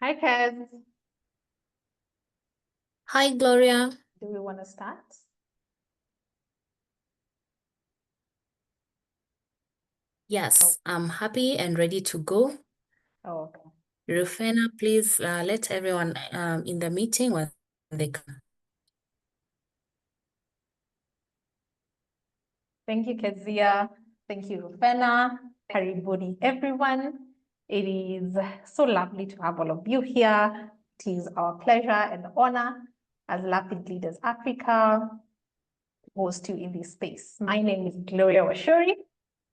Hi, Kaz. Hi, Gloria. Do we want to start? Yes, I'm happy and ready to go. Oh, okay. Rufena, please let everyone in the meeting when they come. Thank you, Kezia. Thank you, Rufena. Karibuni, everyone. It is so lovely to have all of you here. It is our pleasure and honor as Lapid Leaders Africa to host you in this space. My name is Gloria Washuri.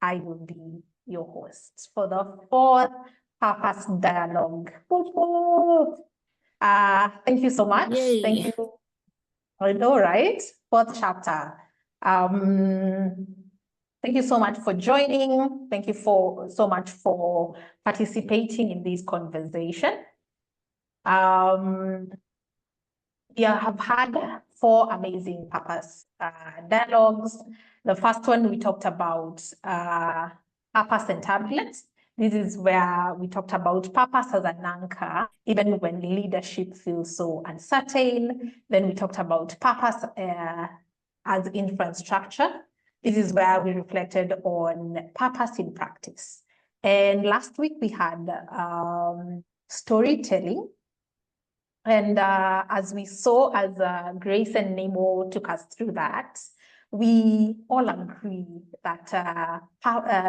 I will be your host for the fourth Purpose Dialogue. Thank you so much. Yay. Thank you. I know, right? Fourth chapter. Thank you so much for joining. Thank you so much for participating in this conversation. We have had 4 amazing purpose dialogues. The first one, we talked about purpose and turbulence. This is where we talked about purpose as an anchor, even when leadership feels so uncertain. Then we talked about purpose as infrastructure. This is where we reflected on purpose in practice. And last week we had storytelling. And as we saw, as Grace and Nemo took us through that, we all agree that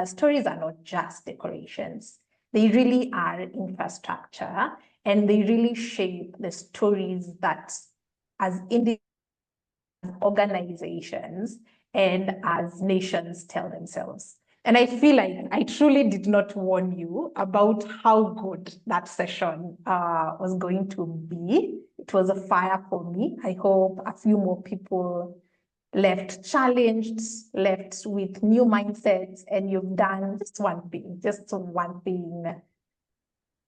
stories are not just decorations. They really are infrastructure, and they really shape the stories that as organizations and as nations tell themselves. And I feel like I truly did not warn you about how good that session was going to be. It was a fire for me. I hope a few more people left challenged, left with new mindsets, and you've done just one thing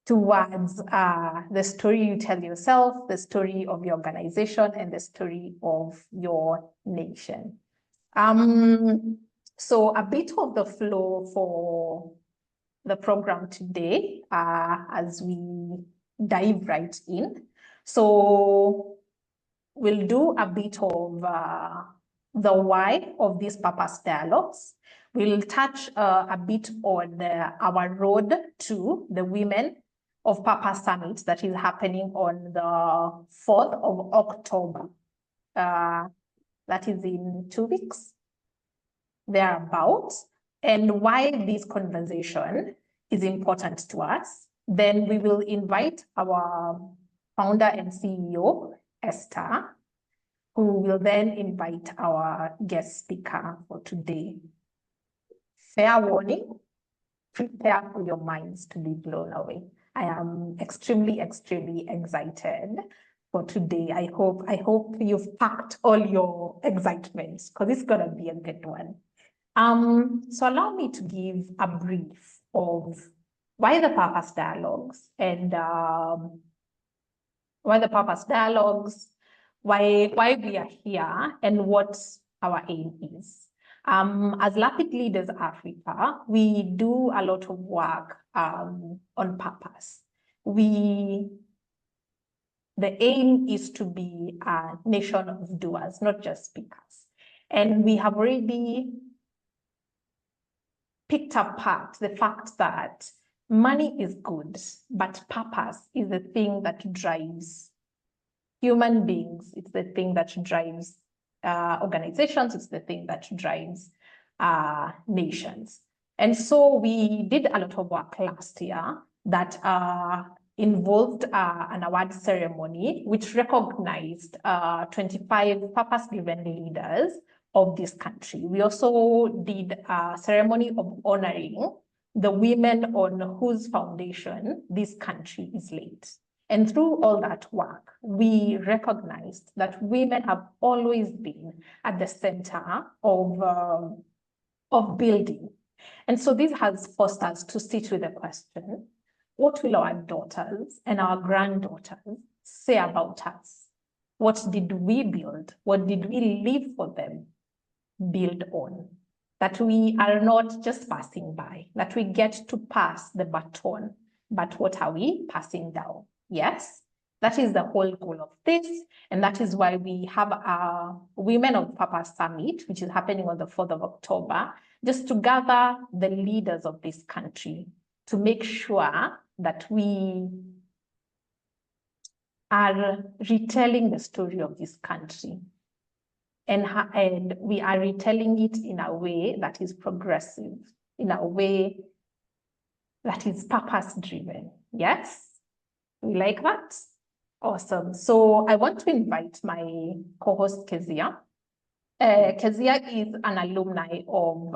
towards the story you tell yourself, the story of your organization, and the story of your nation. So a bit of the flow for the program today as we dive right in. So we'll do a bit of the why of these purpose dialogues. We'll touch a bit on our road to the Women of Purpose Summit that is happening on the 4th of October. That is in 2 weeks, thereabouts, and why this conversation is important to us. Then we will invite our founder and CEO, Esther, who will then invite our guest speaker for today. Fair warning, prepare for your minds to be blown away. I am extremely, extremely excited for today. I hope you've packed all your excitements because it's gonna be a good one. So allow me to give a brief of why the purpose dialogues and why we are here and what our aim is. As Lapid Leaders Africa, we do a lot of work on purpose. The aim is to be a nation of doers, not just speakers. And we have already picked apart the fact that money is good, but purpose is the thing that drives human beings. It's the thing that drives organizations. It's the thing that drives nations. And so we did a lot of work last year that involved an award ceremony, which recognized 25 purpose-driven leaders of this country. We also did a ceremony of honoring the women on whose foundation this country is laid. And through all that work, we recognized that women have always been at the center of building. And so this has forced us to sit with the question, what will our daughters and our granddaughters say about us What did we build? What did we leave for them? Build on. That we are not just passing by, that we get to pass the baton, but what are we passing down? Yes, that is the whole goal of this. And that is why we have our Women of Purpose Summit, which is happening on the 4th of October, just to gather the leaders of this country to make sure that we are retelling the story of this country. And we are retelling it in a way that is progressive, in a way that is purpose-driven. Yes? We like that? Awesome. So I want to invite my co-host, Kezia. Kezia is an alumni of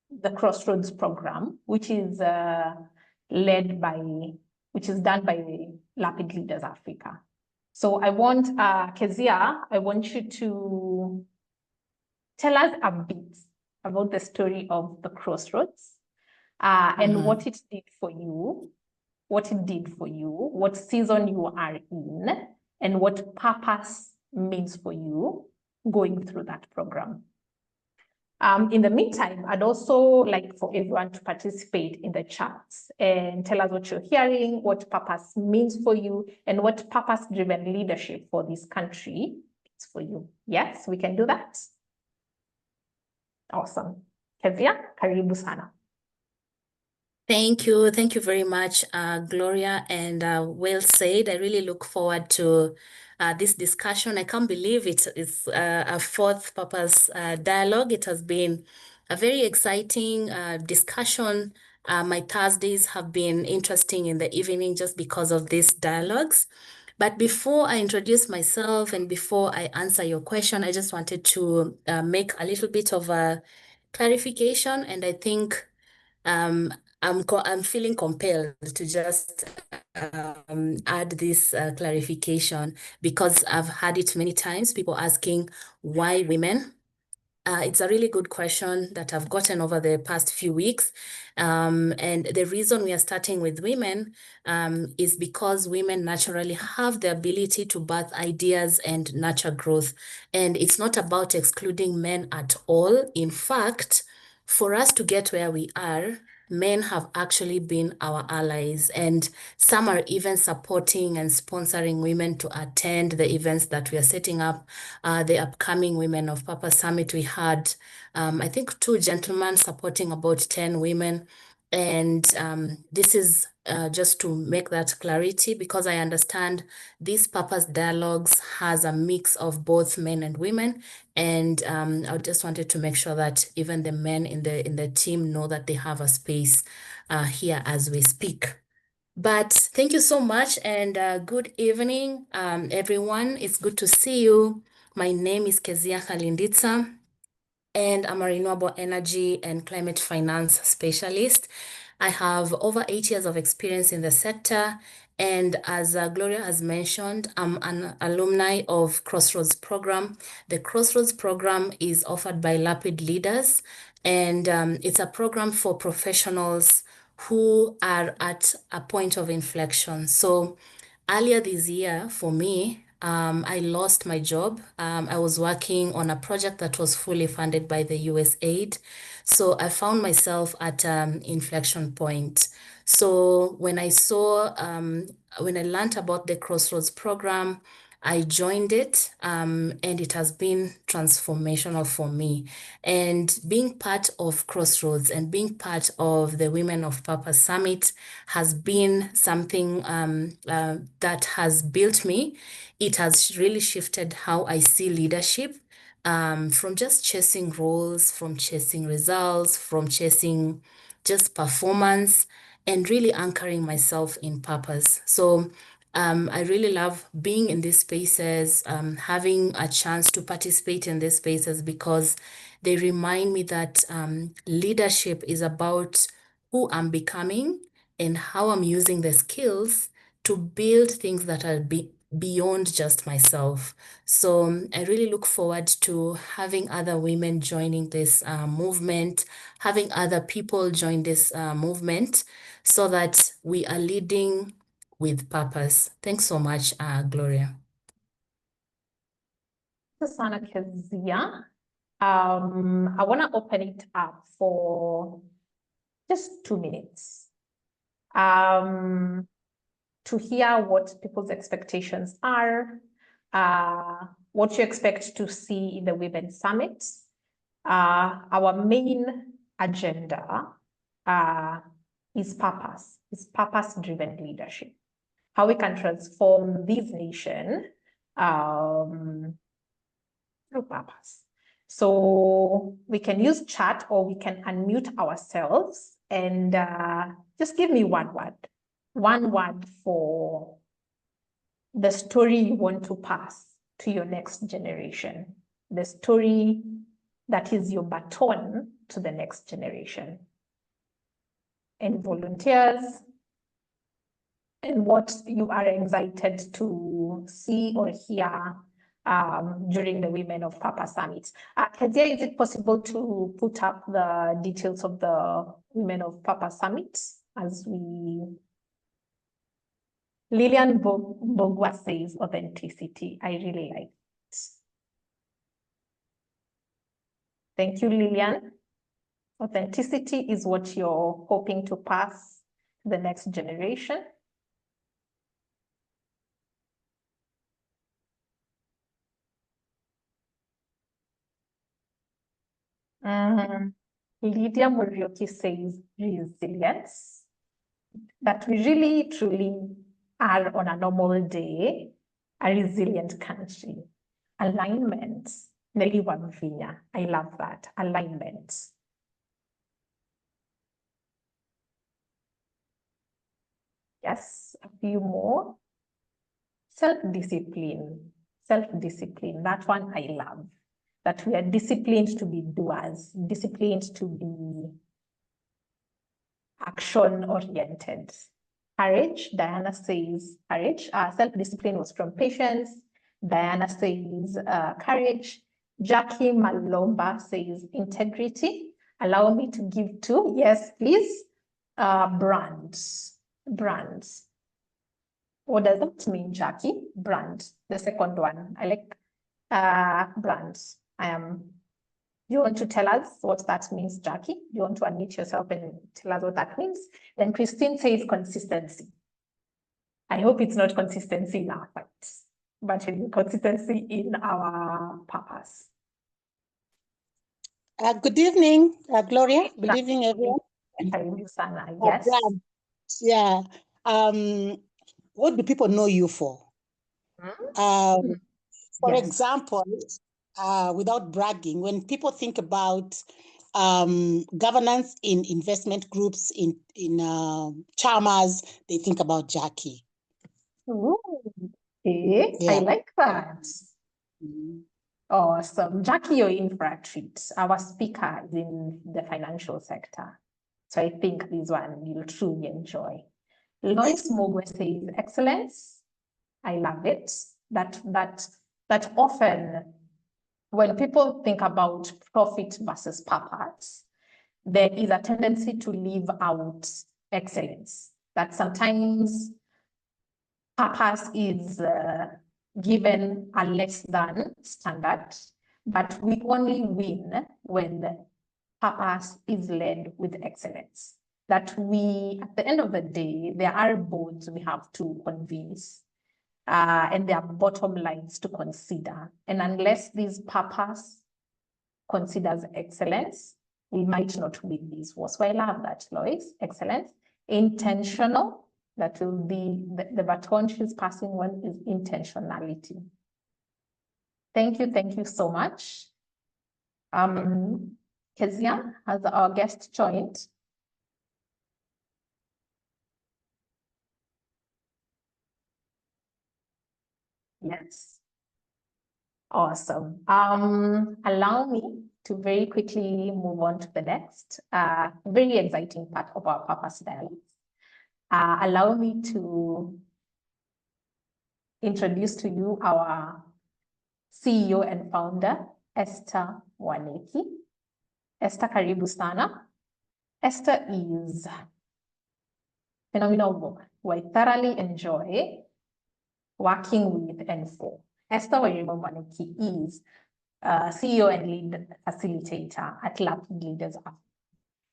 the Crossroads program, which is done by Lapid Leaders Africa. So I want, Kezia, I want you to tell us a bit about the story of the Crossroads and what it did for you, what season you are in, and what purpose means for you going through that program. In the meantime, I'd also like for everyone to participate in the chats and tell us what you're hearing, what purpose means for you, and what purpose-driven leadership for this country is for you. Yes, we can do that. Awesome. Kezia, karibu sana. Thank you. Thank you very much, Gloria, and well said. I really look forward to this discussion. I can't believe it's a fourth purpose dialogue. It has been a very exciting discussion. My Thursdays have been interesting in the evening just because of these dialogues. But before I introduce myself and before I answer your question, I just wanted to make a little bit of a clarification, and I think I'm feeling compelled to just add this clarification because I've had it many times, people asking why women. It's a really good question that I've gotten over the past few weeks. And the reason we are starting with women is because women naturally have the ability to birth ideas and nurture growth. And it's not about excluding men at all. In fact, for us to get where we are, men have actually been our allies, and some are even supporting and sponsoring women to attend the events that we are setting up. The upcoming Women of Purpose Summit, we had, I think, 2 gentlemen supporting about 10 women. And this is just to make that clarity, because I understand these purpose dialogues has a mix of both men and women. And I just wanted to make sure that even the men in the team know that they have a space here as we speak. But thank you so much, and good evening, everyone. It's good to see you. My name is Kezia Kalinditsa, and I'm a renewable energy and climate finance specialist. I have over 8 years of experience in the sector. And as Gloria has mentioned, I'm an alumni of Crossroads program. The Crossroads program is offered by Lapid Leaders, and it's a program for professionals who are at a point of inflection. So earlier this year, for me, I lost my job. I was working on a project that was fully funded by the USAID. So I found myself at an inflection point. So when I learned about the Crossroads program, I joined it, and it has been transformational for me. And being part of Crossroads and being part of the Women of Purpose Summit has been something that has built me. It has really shifted how I see leadership, from just chasing roles, from chasing results, from chasing just performance, and really anchoring myself in purpose. So I really love being in these spaces, having a chance to participate in these spaces, because they remind me that leadership is about who I'm becoming and how I'm using the skills to build things that are beyond just myself. So I really look forward to having other women joining this movement, having other people join this movement, so that we are leading with purpose. Thanks so much, Gloria. Sana Kezia. I want to open it up for just 2 minutes to hear what people's expectations are, what you expect to see in the Women Summit. Our main agenda is purpose-driven leadership. How we can transform this nation through purpose. So we can use chat or we can unmute ourselves and just give me one word for the story you want to pass to your next generation, the story that is your baton to the next generation. And volunteers, and what you are excited to see or hear during the Women of Purpose Summit. Kezia, is it possible to put up the details of the Women of Purpose Summit as we... Lillian Bogwa says authenticity. I really like it. Thank you, Lillian. Authenticity is what you're hoping to pass to the next generation. Lydia Murioki says resilience, that we really truly are on a normal day, a resilient country. Alignment, Nelly Wamvinya, I love that, alignment. Yes, a few more. Self-discipline, that one I love. That we are disciplined to be doers, disciplined to be action-oriented. Courage, Diana says courage. Self-discipline was from patience. Diana says courage. Jackie Malomba says integrity. Allow me to give 2. Yes, please. Brands. What does that mean, Jackie? Brand, the second one. I like brands. You want to tell us what that means, Jackie? You want to unmute yourself and tell us what that means? Then Christine says consistency. I hope it's not consistency in our fights, but consistency in our purpose. Good evening, Gloria. Good evening, everyone. Yes. Yeah. What do people know you for? For example, without bragging, when people think about governance in investment groups, in Chalmers, they think about Jackie. Ooh, okay. Yeah. I like that. Awesome. Jackie, you're in for a treat. Our speaker is in the financial sector. So I think this one you'll truly enjoy. Lois Mogwe says excellence. I love it. That often when people think about profit versus purpose, there is a tendency to leave out excellence. That sometimes purpose is given a less than standard, but we only win when the purpose is led with excellence. That we, at the end of the day, there are boards we have to convince, and there are bottom lines to consider. And unless this purpose considers excellence, we might not win this war. So I love that, Lois. Excellence. Intentional. That will be the baton she's passing on is intentionality. Thank you so much. Kezia, has our guest joined? Yes. Awesome. Allow me to very quickly move on to the next very exciting part of our purpose dialogue. Allow me to introduce to you our CEO and founder, Esther Mwaniki. Esther, karibu sana. Esther is a phenomenal woman who I thoroughly enjoy working with and for. Esther Mwaniki is CEO and lead facilitator at Lapid Leaders.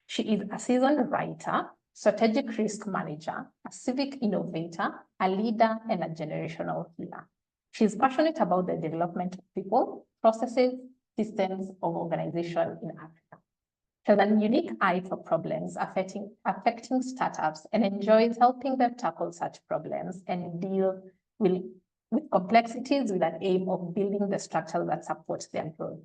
She is a seasoned writer, strategic risk manager, a civic innovator, a leader, and a generational healer. She is passionate about the development of people, processes, systems of organization in Africa. She has a unique eye for problems affecting startups and enjoys helping them tackle such problems and deal with complexities with an aim of building the structure that supports their growth.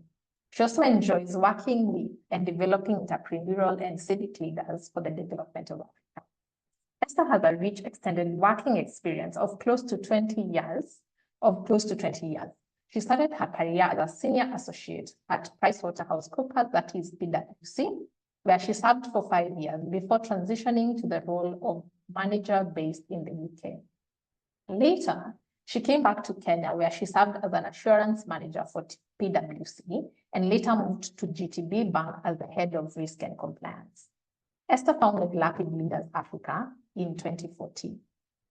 She also enjoys working with and developing entrepreneurial and civic leaders for the development of Africa. Esther has a rich extended working experience of close to 20 years. She started her career as a senior associate at PricewaterhouseCoopers, that is PwC, where she served for 5 years before transitioning to the role of manager based in the UK. Later, she came back to Kenya, where she served as an assurance manager for PwC and later moved to GTB Bank as the head of risk and compliance. Esther founded Lapid Leaders Africa in 2014.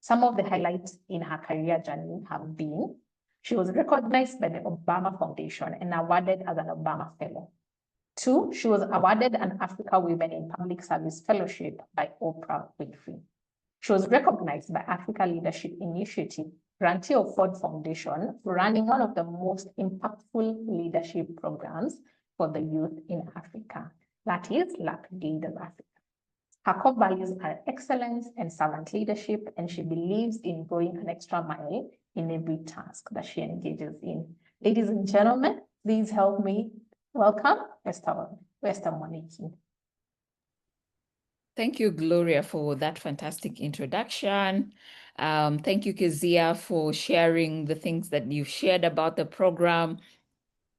Some of the highlights in her career journey have been: she was recognized by the Obama Foundation and awarded as an Obama Fellow. 2, she was awarded an Africa Women in Public Service Fellowship by Oprah Winfrey. She was recognized by Africa Leadership Initiative, grantee of Ford Foundation, for running one of the most impactful leadership programs for the youth in Africa, that is Lapid Leaders Africa. Her core values are excellence and servant leadership, and she believes in going an extra mile in every task that she engages in. Ladies and gentlemen, please help me welcome Esther Mwaniki. Thank you, Gloria, for that fantastic introduction. Thank you, Kezia, for sharing the things that you've shared about the program.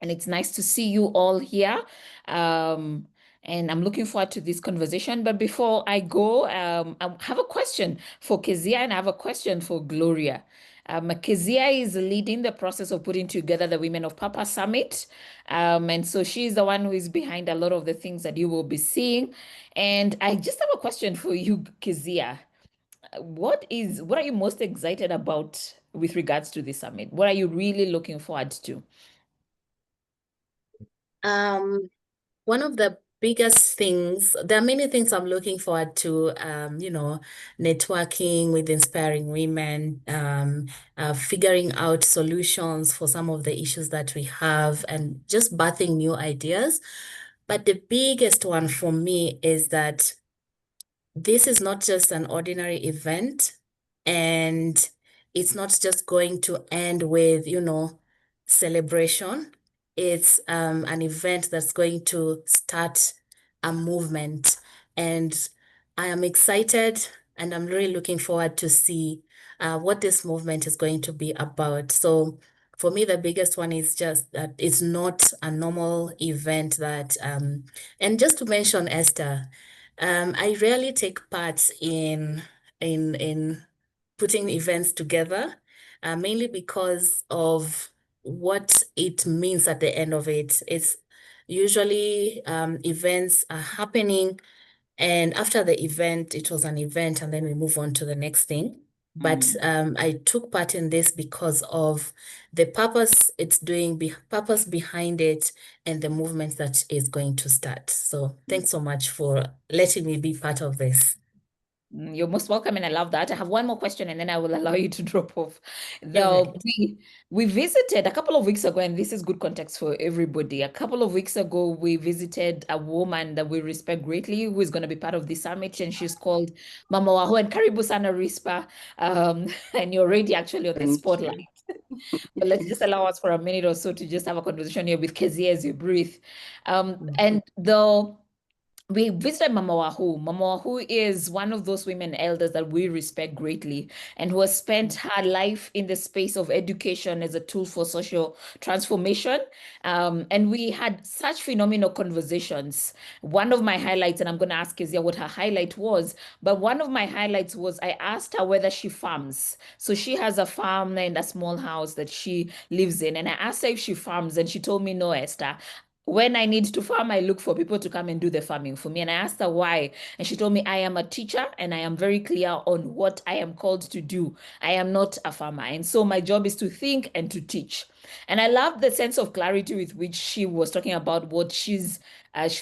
And it's nice to see you all here. And I'm looking forward to this conversation. But before I go, I have a question for Kezia and I have a question for Gloria. Kezia is leading the process of putting together the Women of Purpose Summit. And so she's the one who is behind a lot of the things that you will be seeing. And I just have a question for you, Kezia. What are you most excited about with regards to the summit? What are you really looking forward to? One of the biggest things, there are many things I'm looking forward to, networking with inspiring women, figuring out solutions for some of the issues that we have, and just birthing new ideas. But the biggest one for me is that this is not just an ordinary event, and it's not just going to end with, celebration. It's an event that's going to start a movement. And I am excited and I'm really looking forward to see what this movement is going to be about. So for me, the biggest one is just that it's not a normal event that, and just to mention Esther, I rarely take part in putting events together, mainly because of what it means at the end of it. It's usually events are happening, and after the event, it was an event, and then we move on to the next thing. But I took part in this because of the purpose it's doing, purpose behind it, and the movement that is going to start. So thanks so much for letting me be part of this. You're most welcome, and I love that. I have one more question, and then I will allow you to drop off. We visited a couple of weeks ago, and this is good context for everybody. A couple of weeks ago, we visited a woman that we respect greatly, who is going to be part of the summit, and she's called Mama Waho. And Karibu Sana Risper, and you're already actually on the spotlight. But let's just allow us for a minute or so to just have a conversation here with Kezia as you breathe. And though we visited Mama Wahu. Mama Wahu is one of those women elders that we respect greatly and who has spent her life in the space of education as a tool for social transformation. And we had such phenomenal conversations. One of my highlights, and I'm going to ask Kezia what her highlight was, but one of my highlights was I asked her whether she farms. So she has a farm and a small house that she lives in. And I asked her if she farms, and she told me, no, Esther. when I need to farm, I look for people to come and do the farming for me. And I asked her why. And she told me, I am a teacher and I am very clear on what I am called to do. I am not a farmer. And so my job is to think and to teach. And I love the sense of clarity with which she was talking about what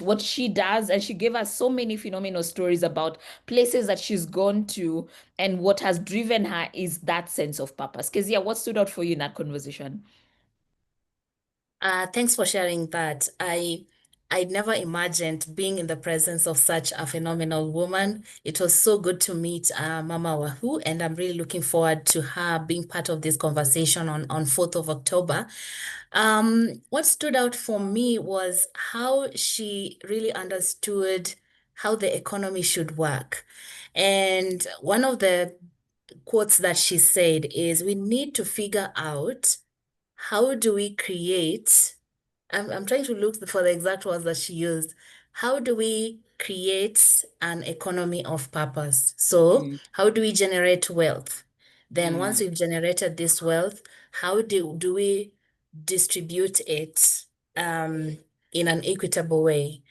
what she does. And she gave us so many phenomenal stories about places that she's gone to, and what has driven her is that sense of purpose. Kezia, what stood out for you in that conversation? Thanks for sharing that. I never imagined being in the presence of such a phenomenal woman. It was so good to meet Mama Wahoo, and I'm really looking forward to her being part of this conversation on 4th of October. What stood out for me was how she really understood how the economy should work. And one of the quotes that she said is, we need to figure out how do we create, I'm trying to look for the exact words that she used. How do we create an economy of purpose? So how do we generate wealth? Then once we've generated this wealth, how do we distribute it in an equitable way?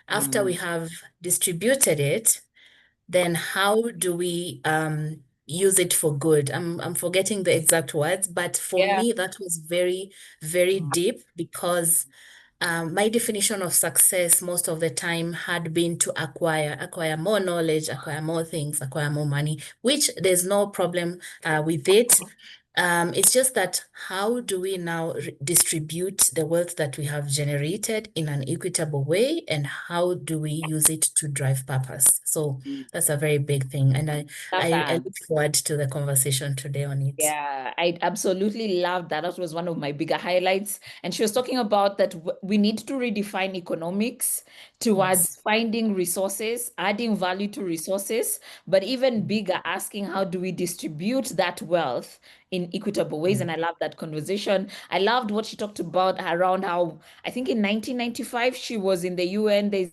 After we have distributed it, then how do we use it for good? I'm forgetting the exact words, but for me, that was very, very deep, because my definition of success most of the time had been to acquire more knowledge, acquire more things, acquire more money, which there's no problem with it. It's just that how do we now distribute the wealth that we have generated in an equitable way, and how do we use it to drive purpose? So that's a very big thing, and I look forward to the conversation today on it. Yeah, I absolutely loved that. That was one of my bigger highlights. And she was talking about that we need to redefine economics towards finding resources, adding value to resources, but even bigger, asking how do we distribute that wealth in equitable ways. And I love that conversation. I loved what she talked about around how, I think in 1995, she was in the UN. There's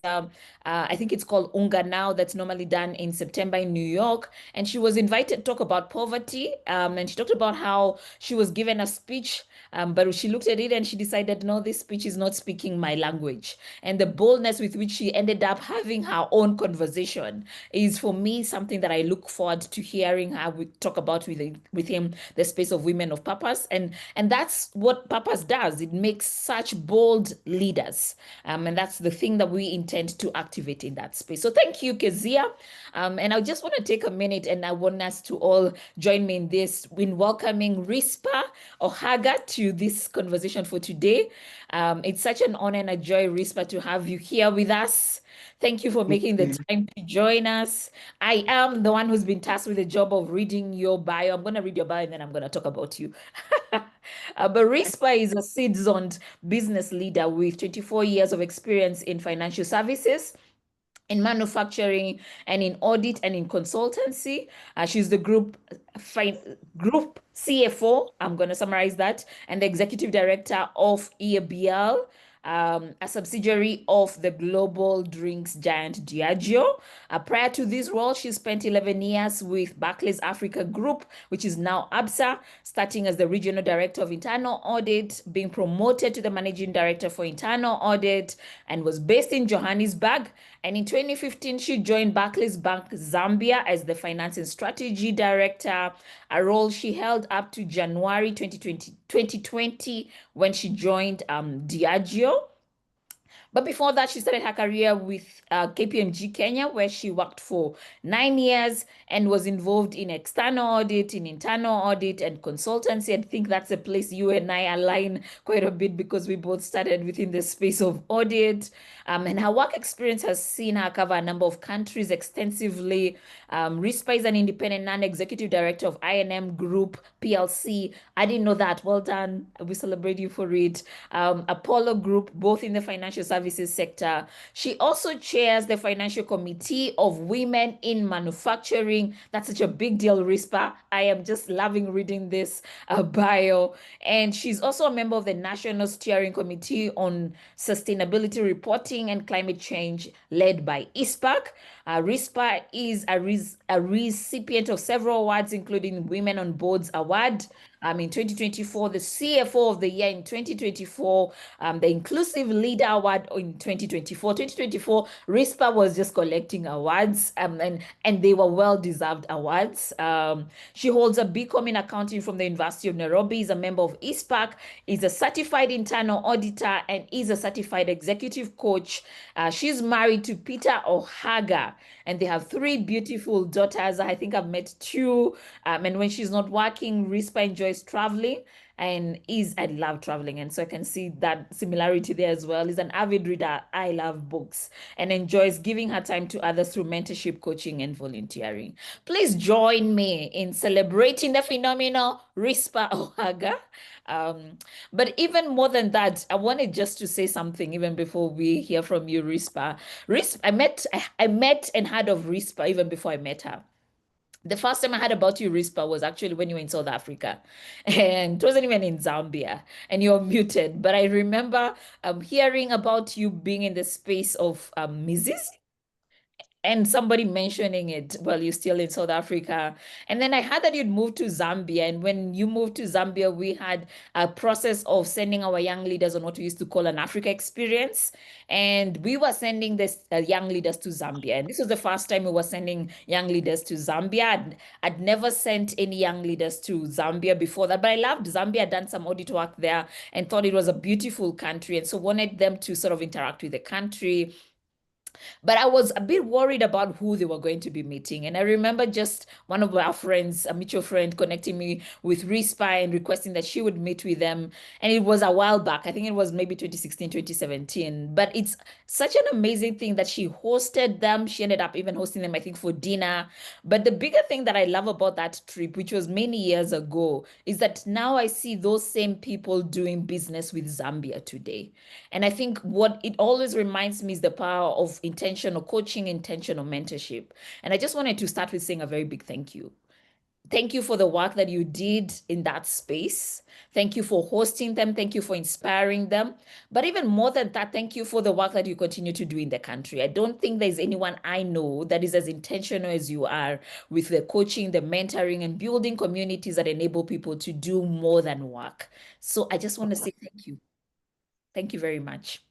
I think it's called Unga Now, that's normally done in September in New York. And she was invited to talk about poverty. And she talked about how she was given a speech, but she looked at it and she decided, no, this speech is not speaking my language. And the boldness with which she ended up having her own conversation is, for me, something that I look forward to hearing her talk about with him, the space of women of purpose. And that's what purpose does. It makes such bold leaders. And that's the thing that we intend to activate in that space. So thank you, Kezia. And I just want to take a minute, and I want us to all join me in this, in welcoming Risper Ohaga to this conversation for today. It's such an honor and a joy, Risper, to have you here with us. Thank you for making the time to join us. I am the one who's been tasked with the job of reading your bio. I'm going to read your bio and then I'm going to talk about you. But Risper is a seasoned business leader with 24 years of experience in financial services, in manufacturing, and in audit and in consultancy. She's the group CFO, I'm going to summarize that, and the executive director of EABL, a subsidiary of the global drinks giant Diageo. Prior to this role, she spent 11 years with Barclays Africa Group, which is now ABSA, starting as the regional director of internal audit, being promoted to the managing director for internal audit, and was based in Johannesburg. And in 2015, she joined Barclays Bank Zambia as the finance and strategy director, a role she held up to January 2020 when she joined Diageo. But before that, she started her career with KPMG Kenya, where she worked for 9 years and was involved in external audit, in internal audit, and consultancy. I think that's a place you and I align quite a bit, because we both started within the space of audit. And her work experience has seen her cover a number of countries extensively. Risper is an independent non-executive director of I&M Group PLC. I didn't know that. Well done. We celebrate you for it. Apollo Group, both in the financial services sector. She also chairs the Financial Committee of Women in Manufacturing. That's such a big deal, Risper. I am just loving reading this bio. And she's also a member of the National Steering Committee on Sustainability Reporting and Climate Change, led by ISPAC. Risper is a recipient of several awards, including Women on Boards Award in 2024, the CFO of the Year in 2024, the Inclusive Leader Award in 2024. 2024, Risper was just collecting awards, and they were well-deserved awards. She holds a BCom in accounting from the University of Nairobi, is a member of ISPAC, is a certified internal auditor, and is a certified executive coach. She's married to Peter Ohaga, and they have 3 beautiful daughters. I think I've met 2. And when she's not working, Risper enjoys traveling and I love traveling. And so I can see that similarity there as well. Is an avid reader. I love books and enjoys giving her time to others through mentorship, coaching, and volunteering. Please join me in celebrating the phenomenal Risper Ohaga. But even more than that, I wanted just to say something even before we hear from you, Risper. I met and heard of Risper even before I met her. The first time I heard about you, Risper, was actually when you were in South Africa, and it wasn't even in Zambia, and you're muted. But I remember hearing about you being in the space of Mrs. and somebody mentioning it while you're still in South Africa. And then I heard that you'd moved to Zambia. And when you moved to Zambia, we had a process of sending our young leaders on what we used to call an Africa experience. And we were sending this young leaders to Zambia. And this was the first time we were sending young leaders to Zambia. I'd never sent any young leaders to Zambia before that, but I loved Zambia. I'd done some audit work there and thought it was a beautiful country. And so wanted them to sort of interact with the country. But I was a bit worried about who they were going to be meeting. And I remember just one of our friends, a mutual friend, connecting me with Risper and requesting that she would meet with them. And it was a while back. I think it was maybe 2016, 2017. But it's such an amazing thing that she hosted them. She ended up even hosting them, I think, for dinner. But the bigger thing that I love about that trip, which was many years ago, is that now I see those same people doing business with Zambia today. And I think what it always reminds me is the power of intentional coaching, intentional mentorship. And I just wanted to start with saying a very big thank you. Thank you for the work that you did in that space. Thank you for hosting them. Thank you for inspiring them. But even more than that, thank you for the work that you continue to do in the country. I don't think there's anyone I know that is as intentional as you are with the coaching, the mentoring, and building communities that enable people to do more than work. So I just want to say thank you. Thank you very much.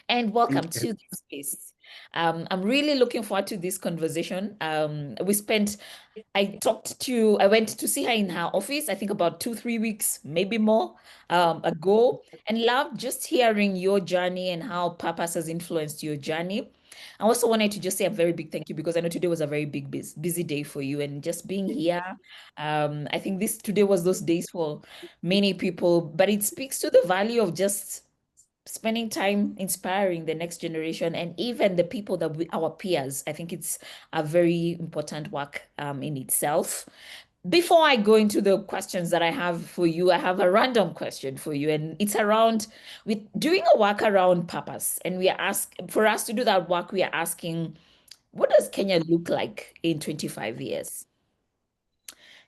And welcome to this space. I'm really looking forward to this conversation. I went to see her in her office, I think about 2-3 weeks, maybe more, ago, and loved just hearing your journey and how purpose has influenced your journey. I also wanted to just say a very big thank you because I know today was a very big, busy day for you, and just being here. I think today was those days for many people, but it speaks to the value of just spending time inspiring the next generation and even the people that our peers. I think it's a very important work in itself. Before I go into the questions that I have for you, I have a random question for you, and it's around with doing a work around purpose. And for us to do that work, we are asking, what does Kenya look like in 25 years?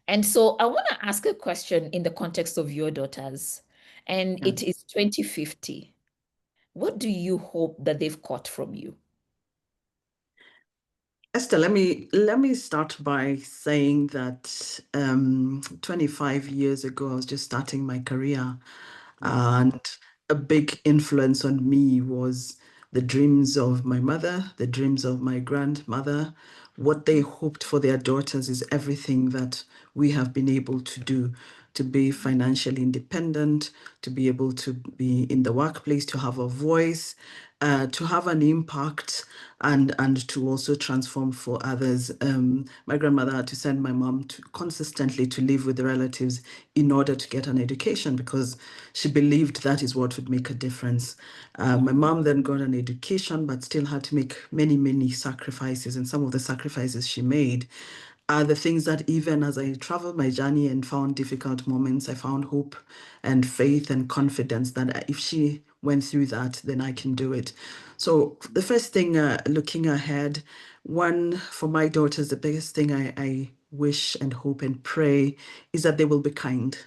And so I want to ask a question in the context of your daughters, and it is 2050. What do you hope that they've caught from you? Esther, let me start by saying that 25 years ago, I was just starting my career, and a big influence on me was the dreams of my mother, the dreams of my grandmother. What they hoped for their daughters is everything that we have been able to do, to be financially independent, to be able to be in the workplace, to have a voice, to have an impact, and to also transform for others. My grandmother had to send my mom consistently to live with the relatives in order to get an education because she believed that is what would make a difference. My mom then got an education, but still had to make many, many sacrifices. And some of the sacrifices she made are the things that even as I traveled my journey and found difficult moments, I found hope and faith and confidence that if she went through that, then I can do it. So the first thing, looking ahead, one, for my daughters, the biggest thing I wish and hope and pray is that they will be kind.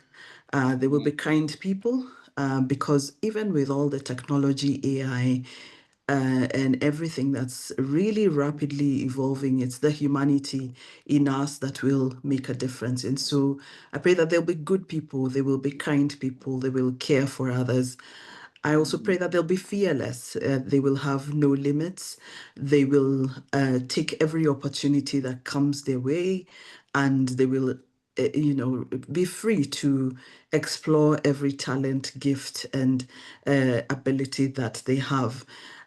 They will be kind people because even with all the technology, AI, and everything that's really rapidly evolving. It's the humanity in us that will make a difference. And so I pray that there'll be good people, they will be kind people, they will care for others. I also pray that they'll be fearless. They will have no limits. They will take every opportunity that comes their way, and they will, be free to explore every talent, gift, and ability that they have.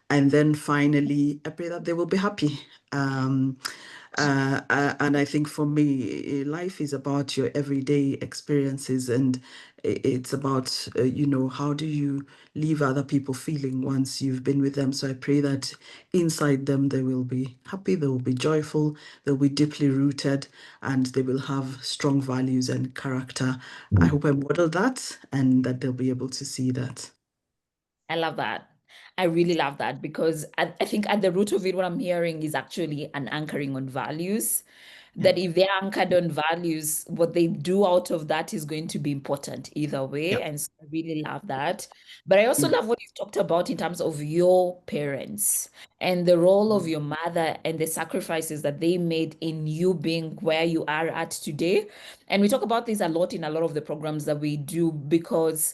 And then finally, I pray that they will be happy. And I think for me, life is about your everyday experiences, and it's about, how do you leave other people feeling once you've been with them. So I pray that inside them, they will be happy, they will be joyful, they'll be deeply rooted, and they will have strong values and character. I hope I model that and that they'll be able to see that. I love that. I really love that, because I think at the root of it, what I'm hearing is actually an anchoring on values. That if they're anchored on values, what they do out of that is going to be important either way. Yeah. And so I really love that. But I also love what you talked about in terms of your parents and the role of your mother and the sacrifices that they made in you being where you are at today. And we talk about this a lot in a lot of the programs that we do, because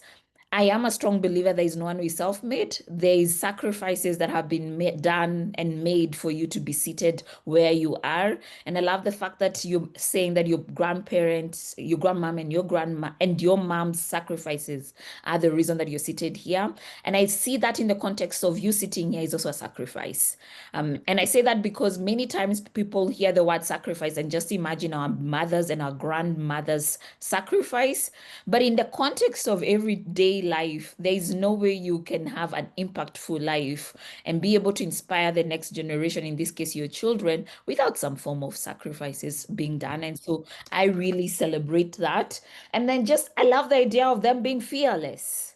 I am a strong believer there is no one who is self-made. There is sacrifices that have been done and made for you to be seated where you are. And I love the fact that you're saying that your grandparents, your grandmom and your grandma and your mom's sacrifices are the reason that you're seated here. And I see that in the context of you sitting here is also a sacrifice. And I say that because many times people hear the word sacrifice and just imagine our mothers and our grandmothers' sacrifice. But in the context of everyday life, there is no way you can have an impactful life and be able to inspire the next generation, in this case, your children, without some form of sacrifices being done. And so I really celebrate that. And then I love the idea of them being fearless.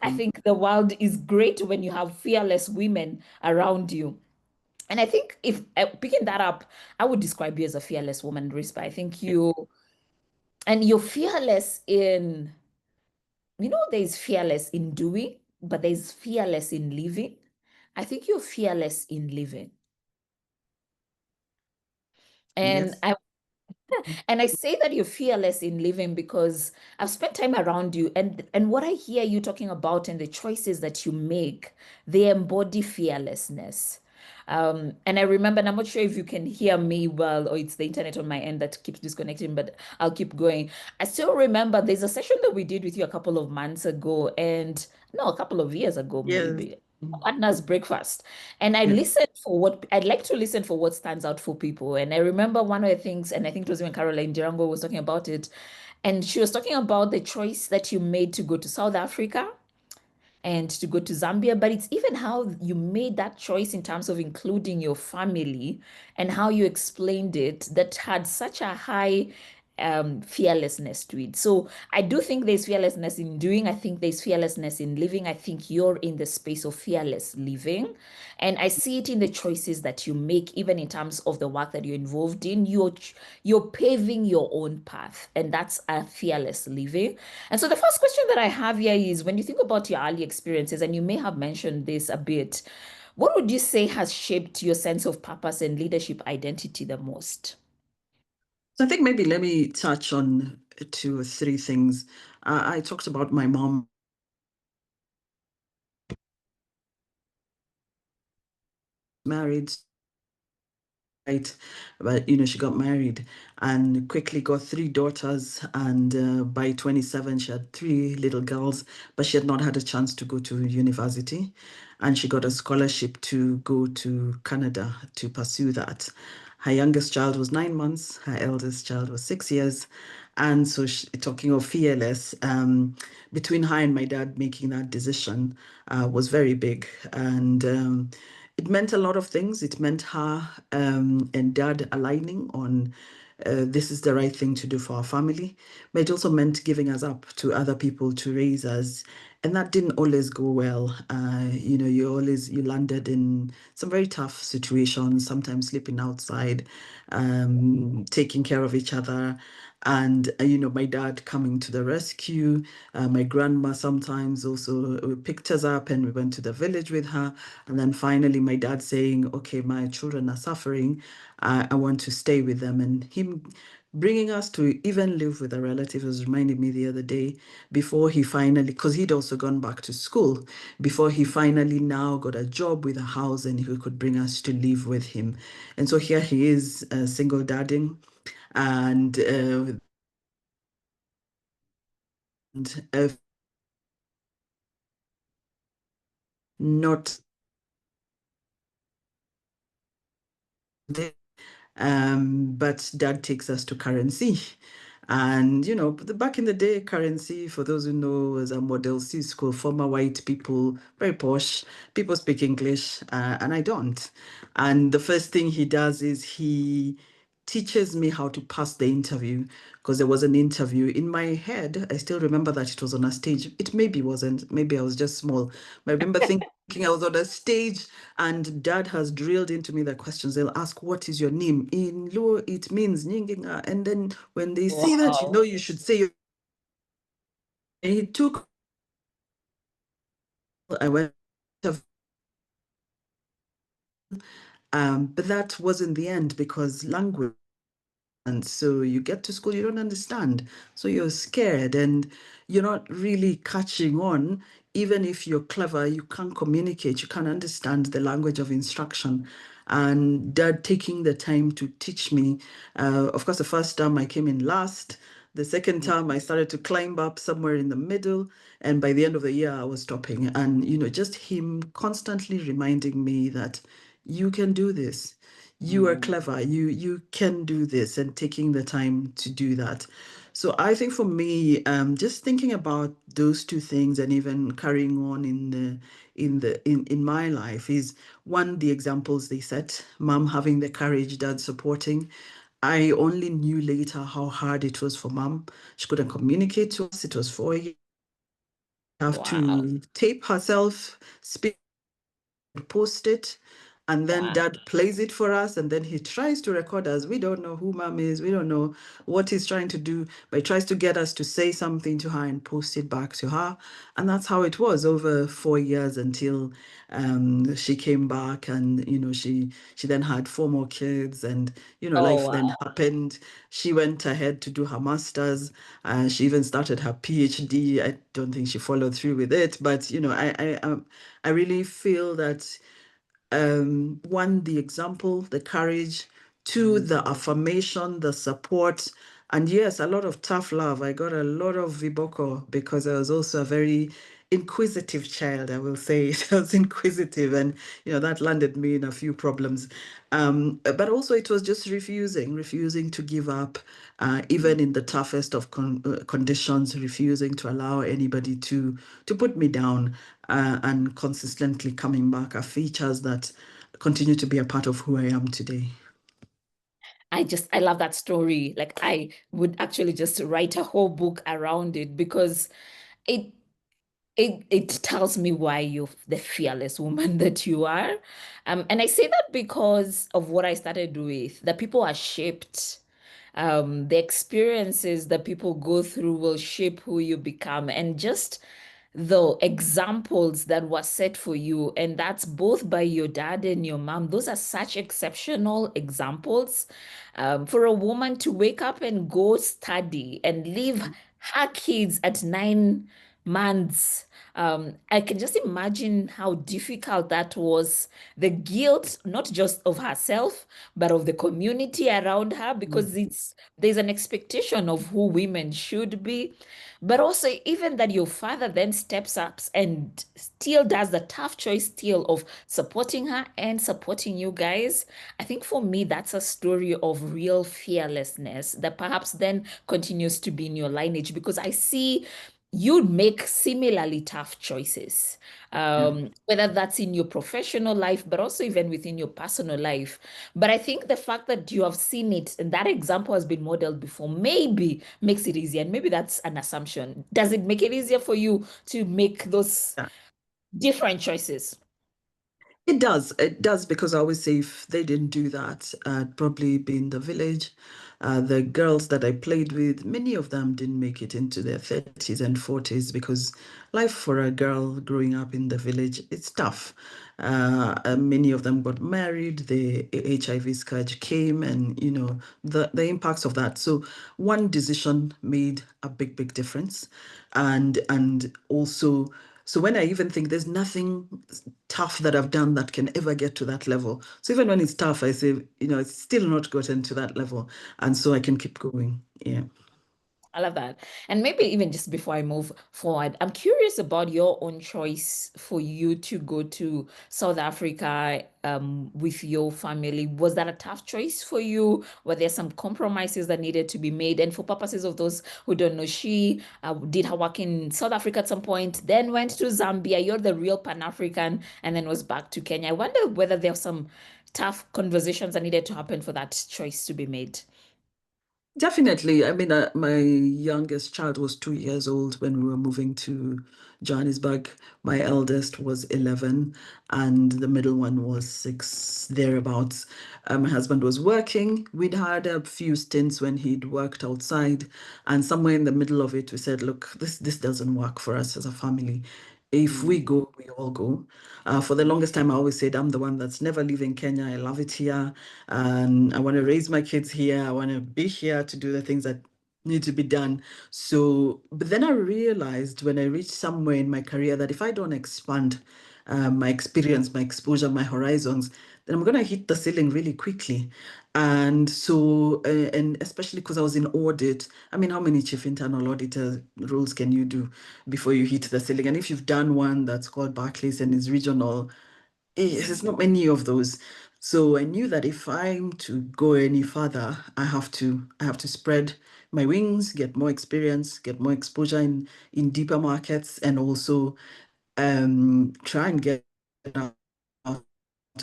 I think the world is great when you have fearless women around you. And I think if picking that up, I would describe you as a fearless woman, Rispa. I think you're fearless in, there's fearless in doing, but there's fearless in living. I think you're fearless in living. And Yes. I say that you're fearless in living because I've spent time around you, and what I hear you talking about and the choices that you make, they embody fearlessness. And I remember, and I'm not sure if you can hear me well, or it's the internet on my end that keeps disconnecting, but I'll keep going. I still remember there's a session that we did with you a couple of months ago, and no, a couple of years ago, Yes. maybe. Partners breakfast. And I listened for what I'd like to listen for what stands out for people. And I remember one of the things, and I think it was when Caroline Durango was talking about it, and she was talking about the choice that you made to go to South Africa and to go to Zambia, but it's even how you made that choice in terms of including your family and how you explained it that had such a high fearlessness to it. So I do think there's fearlessness in doing. I think there's fearlessness in living. I think you're in the space of fearless living. And I see it in the choices that you make, even in terms of the work that you're involved in. You're paving your own path, and that's a fearless living. And so the first question that I have here is, when you think about your early experiences, and you may have mentioned this a bit, what would you say has shaped your sense of purpose and leadership identity the most? So I think maybe let me touch on 2 or 3 things. I talked about my mom married, right? But she got married and quickly got 3 daughters, and by 27 she had 3 little girls, but she had not had a chance to go to university, and she got a scholarship to go to Canada to pursue that. Her youngest child was 9 months, her eldest child was 6 years. And so talking of fearless, between her and my dad making that decision was very big. And it meant a lot of things. It meant her and dad aligning on this is the right thing to do for our family. But it also meant giving us up to other people to raise us And that didn't always go well. You landed in some very tough situations, sometimes sleeping outside, taking care of each other. And, my dad coming to the rescue, my grandma sometimes also picked us up and we went to the village with her. And then finally, my dad saying, okay, my children are suffering. I want to stay with them. And him bringing us to even live with a relative was reminding me the other day before he finally, because he'd also gone back to school, before he finally now got a job with a house and he could bring us to live with him. And so here he is, single dadding. And not there. But dad takes us to currency. And, back in the day, currency, for those who know, was a Model C school, former white people, very posh, people speak English, and I don't. And the first thing he does is he teaches me how to pass the interview, because there was an interview in my head. I still remember that it was on a stage. It maybe wasn't, maybe I was just small. But I remember thinking I was on a stage and dad has drilled into me the questions. They'll ask, what is your name? In Luo, it means Nyinginga. And then when they say that, Wow. you should say, and he took, I went, but that wasn't the end because language. And so you get to school, you don't understand. So you're scared and you're not really catching on. Even if you're clever, you can't communicate, you can't understand the language of instruction. And dad taking the time to teach me. Of course, the first time I came in last. The second time I started to climb up somewhere in the middle. And by the end of the year, I was topping. And, just him constantly reminding me that you can do this. You are clever. You can do this, and taking the time to do that. So I think for me, just thinking about those two things and even carrying on in my life is one, the examples they set, mom having the courage, dad supporting. I only knew later how hard it was for mom. She couldn't communicate to us. It was 4 years. Have Wow. to tape herself, speak, post it, and then Wow. dad plays it for us, and then he tries to record us. We don't know who mom is, we don't know what he's trying to do, but he tries to get us to say something to her and post it back to her. And that's how it was over 4 years until she came back, and she then had 4 more kids, and Oh, life wow. then happened. She went ahead to do her master's. She even started her PhD. I don't think she followed through with it, but I really feel that one, the example, the courage, two, the affirmation, the support, and yes, a lot of tough love. I got a lot of viboko because I was also a very inquisitive child, I will say it. I was inquisitive, and that landed me in a few problems. But also it was just refusing to give up, even in the toughest of conditions, refusing to allow anybody to put me down, and consistently coming back are features that continue to be a part of who I am today. I love that story. Like I would actually just write a whole book around it because it it tells me why you're the fearless woman that you are. And I say that because of what I started with, that people are shaped. The experiences that people go through will shape who you become. And just the examples that were set for you, and that's both by your dad and your mom, those are such exceptional examples. For a woman to wake up and go study and leave her kids at 9 months. I can just imagine how difficult that was. The guilt, not just of herself, but of the community around her, because there's an expectation of who women should be. But also, even that your father then steps up and still does the tough choice still of supporting her and supporting you guys. I think for me, that's a story of real fearlessness that perhaps then continues to be in your lineage, because I see you'd make similarly tough choices, whether that's in your professional life, but also even within your personal life. But I think the fact that you have seen it and that example has been modeled before maybe makes it easier. And maybe that's an assumption. Does it make it easier for you to make those different choices? It does, because I always say if they didn't do that, I'd probably be in the village. The girls that I played with, many of them didn't make it into their 30s and 40s because life for a girl growing up in the village, it's tough. Many of them got married, the HIV scourge came, and the impacts of that. So one decision made a big difference. And also, so when I even think there's nothing tough that I've done that can ever get to that level. So even when it's tough, I say, it's still not gotten to that level. And so I can keep going. Yeah. I love that. And maybe even just before I move forward, I'm curious about your own choice for you to go to South Africa with your family. Was that a tough choice for you? Were there some compromises that needed to be made? And for purposes of those who don't know, she did her work in South Africa at some point, then went to Zambia. You're the real Pan-African, and then was back to Kenya. I wonder whether there were some tough conversations that needed to happen for that choice to be made. Definitely. I mean, my youngest child was 2 years old when we were moving to Johannesburg. My eldest was 11, and the middle one was 6, thereabouts. My husband was working. We'd had a few stints when he'd worked outside, and somewhere in the middle of it, we said, look, this doesn't work for us as a family. If we go, we all go. For the longest time, I always said, I'm the one that's never leaving Kenya. I love it here. And I want to raise my kids here. I want to be here to do the things that need to be done. So, but then I realized when I reached somewhere in my career that if I don't expand my experience, my exposure, my horizons, then I'm going to hit the ceiling really quickly. And so, and especially because I was in audit, I mean, how many chief internal auditor roles can you do before you hit the ceiling? And if you've done one that's called Barclays and is regional, there's not many of those. So I knew that if I'm to go any further, I have to spread my wings, get more experience, get more exposure in deeper markets, and also try and get out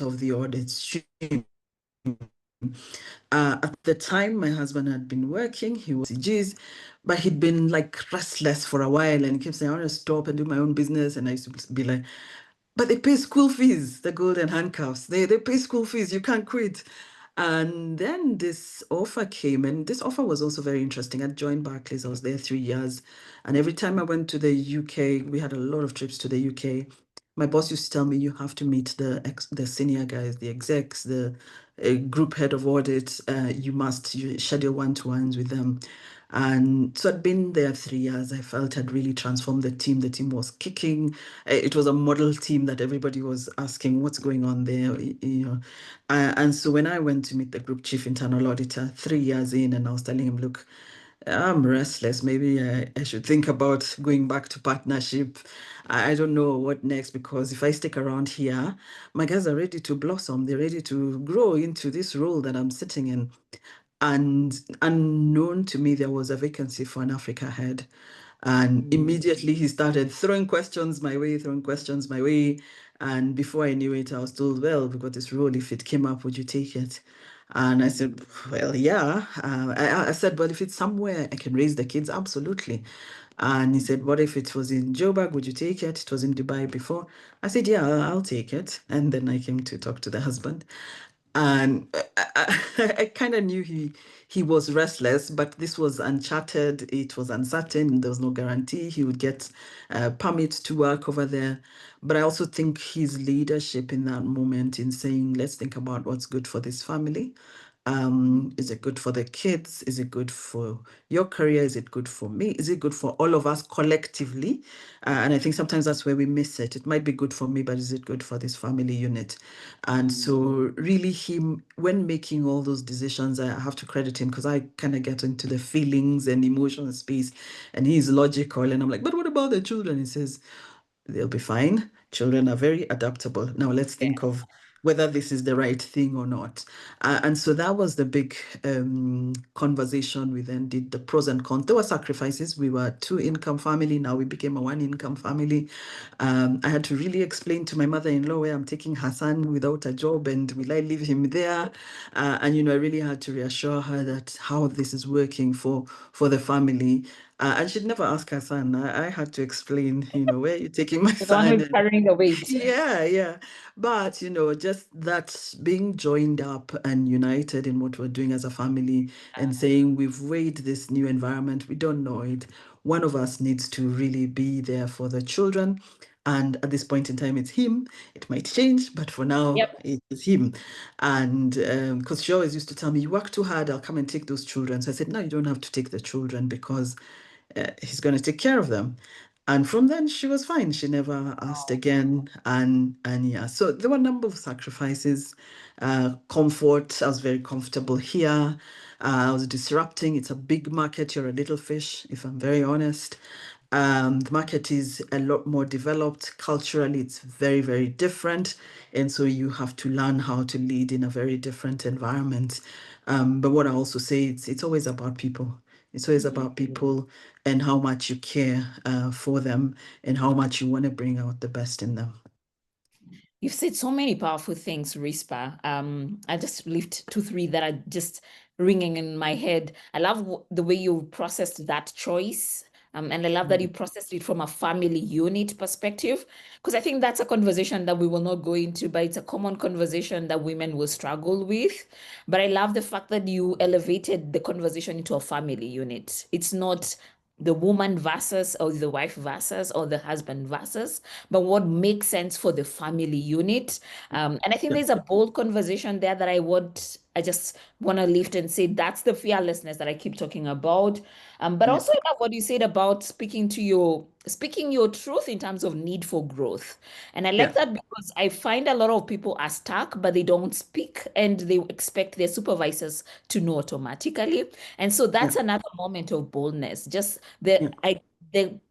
of the audit stream. At the time, my husband had been working, he was CGs, but he'd been like restless for a while, and he kept saying, I want to stop and do my own business. And I used to be like, but they pay school fees, the golden handcuffs. They pay school fees, you can't quit. And then this offer came, and this offer was also very interesting. I joined Barclays, I was there 3 years. And every time I went to the UK, we had a lot of trips to the UK. My boss used to tell me, you have to meet the senior guys, the execs, the group head of audit. You schedule one-to-ones with them. And so I'd been there 3 years. I felt I'd really transformed the team. The team was kicking. It was a model team that everybody was asking, what's going on there? And so when I went to meet the group chief internal auditor 3 years in, and I was telling him, look, I'm restless. Maybe I should think about going back to partnership. I don't know what next, because if I stick around here, my guys are ready to blossom. They're ready to grow into this role that I'm sitting in. And unknown to me, there was a vacancy for an Africa head. And immediately he started throwing questions my way. And before I knew it, I was told, well, we've got this role. If it came up, would you take it? And I said, well, yeah. I said, well, if it's somewhere I can raise the kids, absolutely. And he said, what if it was in Joburg? Would you take it? It was in Dubai before. I said, yeah, I'll take it. And then I came to talk to the husband. And I kind of knew he was restless, but this was uncharted. It was uncertain. There was no guarantee he would get a permit to work over there. But I also think his leadership in that moment in saying, let's think about what's good for this family. Is it good for the kids? Is it good for your career? Is it good for me? Is it good for all of us collectively? And I think sometimes that's where we miss it. It might be good for me, but is it good for this family unit? And so really him, when making all those decisions, I have to credit him, because I kind of get into the feelings and emotional space, and he's logical. And I'm like, but what about the children? He says, they'll be fine. Children are very adaptable. Now let's think of whether this is the right thing or not. And so that was the big conversation. We then did the pros and cons. There were sacrifices. We were a 2-income family. Now we became a 1-income family. I had to really explain to my mother-in-law where I'm taking Hassan without a job and will I leave him there? And, I really had to reassure her that how this is working for the family. And she'd never ask her son. I had to explain, where are you taking my The one son? who's carrying the weight. Yeah. But, just that being joined up and united in what we're doing as a family and saying we've weighed this new environment, we don't know it. One of us needs to really be there for the children. And at this point in time, it's him. It might change, but for now, Yep. it's him. And because she always used to tell me, you work too hard, I'll come and take those children. So I said, no, you don't have to take the children because he's going to take care of them. And from then she was fine. She never asked again. And yeah, so there were a number of sacrifices. Comfort, I was very comfortable here. I was disrupting. It's a big market. You're a little fish, if I'm very honest. The market is a lot more developed. Culturally, it's very, very different. And so you have to learn how to lead in a very different environment. But what I also say, it's always about people. It's always about people and how much you care for them and how much you want to bring out the best in them. You've said so many powerful things, Risper. I just lift 2, 3 that are just ringing in my head. I love the way you processed that choice. And I love that you processed it from a family unit perspective, because I think that's a conversation that we will not go into, but it's a common conversation that women will struggle with. But I love the fact that you elevated the conversation into a family unit. It's not the woman versus, or the wife versus, or the husband versus, but what makes sense for the family unit. And I think there's a bold conversation there that I just want to lift and say that's the fearlessness that I keep talking about. But also I love what you said about speaking your truth in terms of need for growth. And I like that because I find a lot of people are stuck, but they don't speak and they expect their supervisors to know automatically. And so that's another moment of boldness. Just the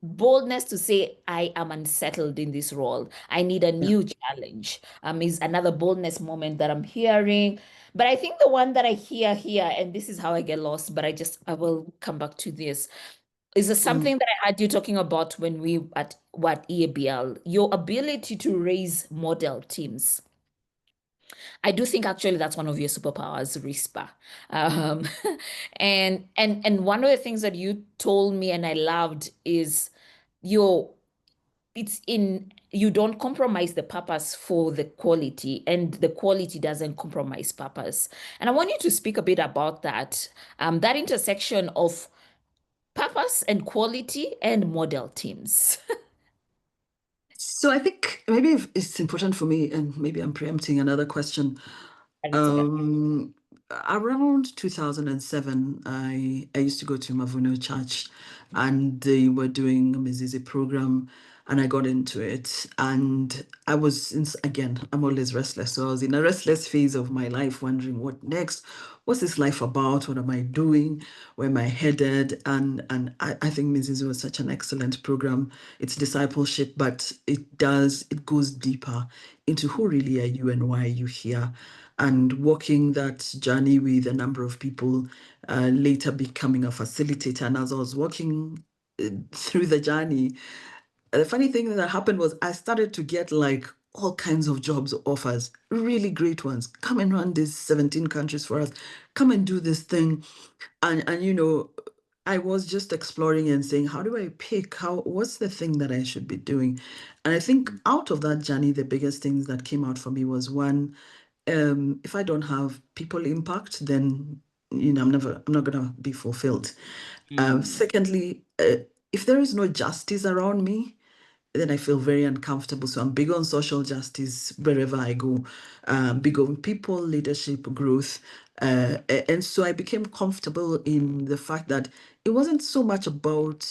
boldness to say, I am unsettled in this role. I need a new challenge. Is another boldness moment that I'm hearing. But I think the one that I hear here, and this is how I get lost, but I will come back to this, is something that I heard you talking about when we at EABL, your ability to raise model teams. I do think actually that's one of your superpowers, Rispa. And one of the things that you told me and I loved is you don't compromise the purpose for the quality, and the quality doesn't compromise purpose. And I want you to speak a bit about that, that intersection of purpose and quality and model teams. So I think maybe it's important for me, and maybe I'm preempting another question. Around 2007, I used to go to Mavuno Church, and they were doing a Mizizi program, and I got into it. And I was, again, I'm always restless. So I was in a restless phase of my life, wondering what next? What's this life about? What am I doing? Where am I headed? And I think Mizizi was such an excellent program. It's discipleship, but it goes deeper into who really are you and why are you here? And walking that journey with a number of people, later becoming a facilitator. And as I was walking through the journey, the funny thing that happened was I started to get like all kinds of jobs offers, really great ones. Come and run these 17 countries for us. Come and do this thing. And I was just exploring and saying, how do I pick? What's the thing that I should be doing? And I think out of that journey, the biggest things that came out for me was one, if I don't have people impact, then I'm not gonna be fulfilled. Secondly, if there is no justice around me, then I feel very uncomfortable. So I'm big on social justice wherever I go, big on people, leadership, growth. And so I became comfortable in the fact that it wasn't so much about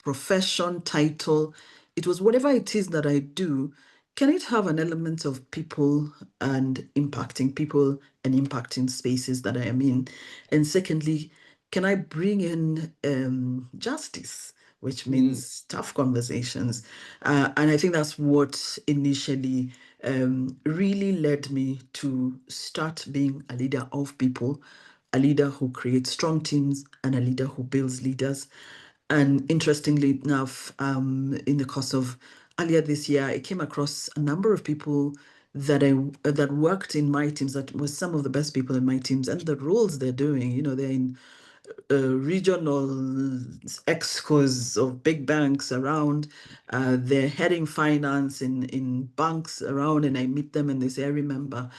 profession, title. It was whatever it is that I do, can it have an element of people and impacting spaces that I am in? And secondly, can I bring in justice, which means tough conversations? And I think that's what initially really led me to start being a leader of people, a leader who creates strong teams, and a leader who builds leaders. And interestingly enough, in the course of earlier this year, I came across a number of people that worked in my teams, that were some of the best people in my teams, and the roles they're doing. They're in regional excos of big banks around. They're heading finance in banks around, and I meet them and they say, I remember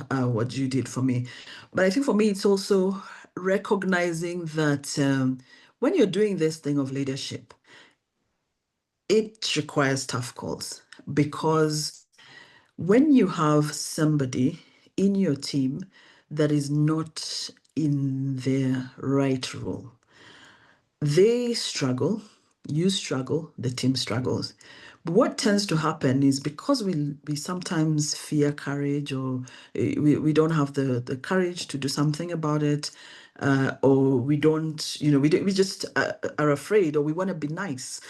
what you did for me. But I think for me, it's also recognizing that when you're doing this thing of leadership, it requires tough calls, because when you have somebody in your team that is not in their right role, they struggle, you struggle, the team struggles. But what tends to happen is, because we sometimes fear courage, or we don't have the courage to do something about it, or we don't, we just are afraid, or we want to be nice.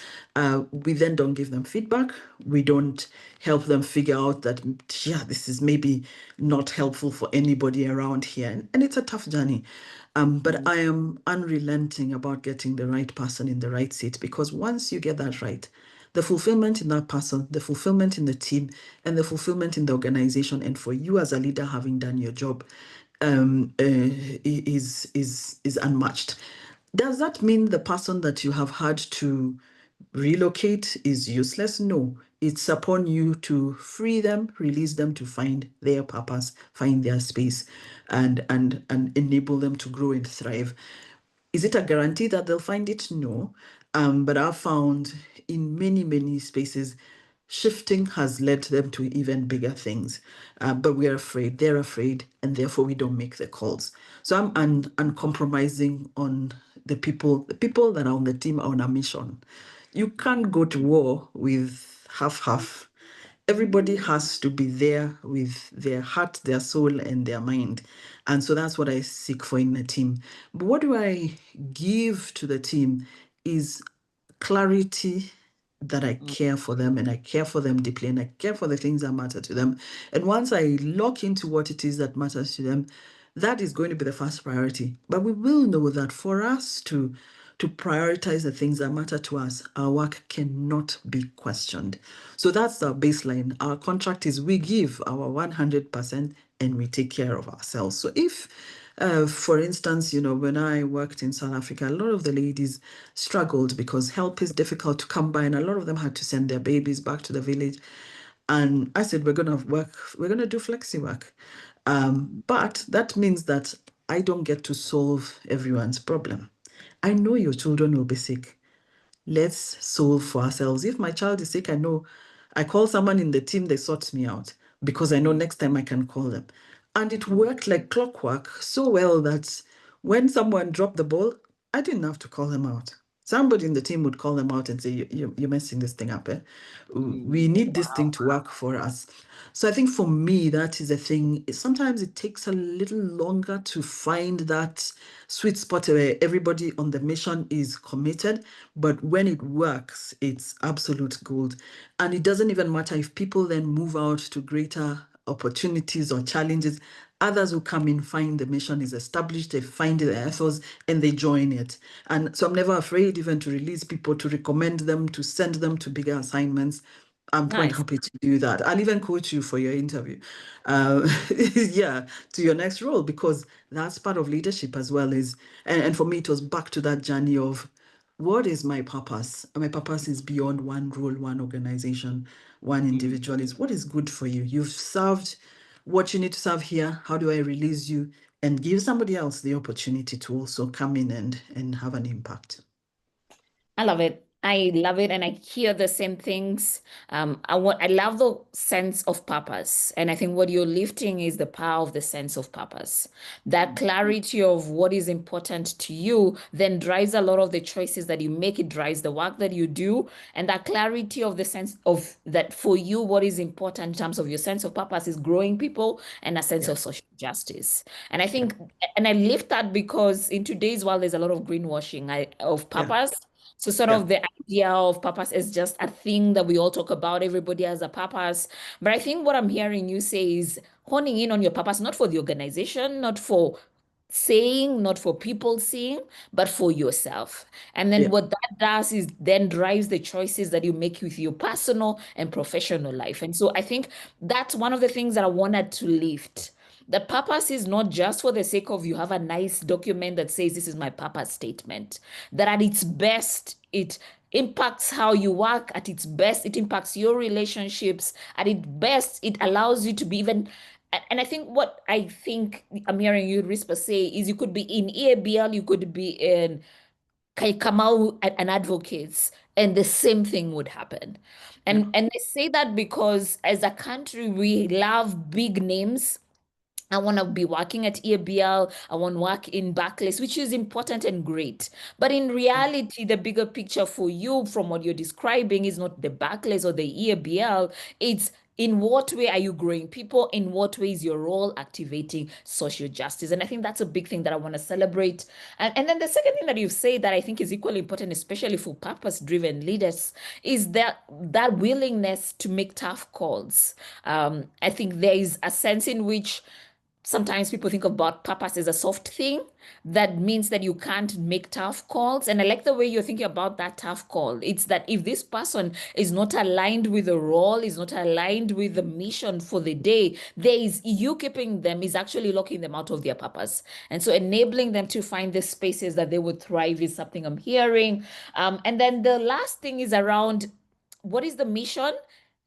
We then don't give them feedback. We don't help them figure out that, yeah, this is maybe not helpful for anybody around here. And it's a tough journey. But I am unrelenting about getting the right person in the right seat, because once you get that right, the fulfillment in that person, the fulfillment in the team, and the fulfillment in the organization, and for you as a leader having done your job, is unmatched. Does that mean the person that you have had to relocate is useless? No. It's upon you to free them, release them to find their purpose, find their space, and enable them to grow and thrive. Is it a guarantee that they'll find it? No. But I've found in many, many spaces, shifting has led them to even bigger things. But we're afraid, they're afraid, and therefore we don't make the calls. So I'm uncompromising on the people that are on the team are on a mission. You can't go to war with half. Everybody has to be there with their heart, their soul, and their mind. And so that's what I seek for in a team. But what do I give to the team is clarity, that I care for them, and I care for them deeply, and I care for the things that matter to them. And once I lock into what it is that matters to them, that is going to be the first priority. But we will know that for us to prioritize the things that matter to us, our work cannot be questioned. So that's our baseline. Our contract is we give our 100% and we take care of ourselves. So if, for instance, when I worked in South Africa, a lot of the ladies struggled because help is difficult to come by, and a lot of them had to send their babies back to the village. And I said, we're going to do flexi work. But that means that I don't get to solve everyone's problem. I know your children will be sick. Let's solve for ourselves. If my child is sick, I know I call someone in the team, they sort me out, because I know next time I can call them. And it worked like clockwork so well that when someone dropped the ball, I didn't have to call them out. Somebody in the team would call them out and say, you're messing this thing up. We need this thing to work for us. So I think for me, that is a thing. Sometimes it takes a little longer to find that sweet spot where everybody on the mission is committed. But when it works, it's absolute gold. And it doesn't even matter if people then move out to greater opportunities or challenges. Others who come in, find the mission is established, they find the ethos, and they join it. And so I'm never afraid even to release people, to recommend them, to send them to bigger assignments. I'm quite happy to do that. I'll even coach you for your interview. Yeah, to your next role, because that's part of leadership as well. And for me, it was back to that journey of, what is my purpose? And my purpose is beyond one role, one organization, one individual. Is what is good for you. You've served what you need to serve here. How do I release you and give somebody else the opportunity to also come in and have an impact? I love it. I love it, and I hear the same things. I love the sense of purpose, and I think what you're lifting is the power of the sense of purpose. That clarity of what is important to you then drives a lot of the choices that you make. It drives the work that you do, and that clarity of the sense of that for you, what is important in terms of your sense of purpose is growing people and a sense of social justice. And I think, and I lift that because in today's world, there's a lot of greenwashing of purpose. So sort of the idea of purpose as just a thing that we all talk about. Everybody has a purpose. But I think what I'm hearing you say is honing in on your purpose, not for the organization, not for saying, not for people seeing, but for yourself. And then what that does is then drives the choices that you make with your personal and professional life. And so I think that's one of the things that I wanted to lift. The purpose is not just for the sake of you have a nice document that says this is my purpose statement. That at its best, it impacts how you work. At its best, it impacts your relationships. At its best, it allows you to be even. And I think what I think I'm hearing you, Risper, say is you could be in EABL, you could be in Kamau and advocates, and the same thing would happen. And I say that because as a country, we love big names. I want to be working at EABL. I want to work in Barclays, which is important and great. But in reality, the bigger picture for you from what you're describing is not the Barclays or the EABL. It's in what way are you growing people? In what way is your role activating social justice? And I think that's a big thing that I want to celebrate. And then the second thing that you've said that I think is equally important, especially for purpose-driven leaders, is that willingness to make tough calls. I think there is a sense in which sometimes people think about purpose as a soft thing. That means that you can't make tough calls. And I like the way you're thinking about that tough call. It's that if this person is not aligned with the role, is not aligned with the mission for the day, there is you keeping them is actually locking them out of their purpose. And so enabling them to find the spaces that they would thrive is something I'm hearing. And then the last thing is around what is the mission?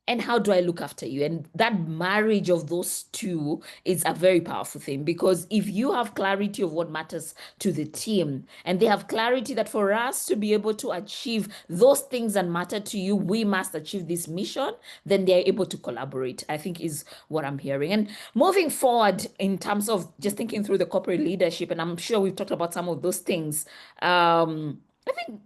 And how do I look after you? And that marriage of those two is a very powerful thing, because if you have clarity of what matters to the team, and they have clarity that for us to be able to achieve those things that matter to you, we must achieve this mission, then they're able to collaborate, I think is what I'm hearing. And moving forward in terms of just thinking through the corporate leadership, and I'm sure we've talked about some of those things. I think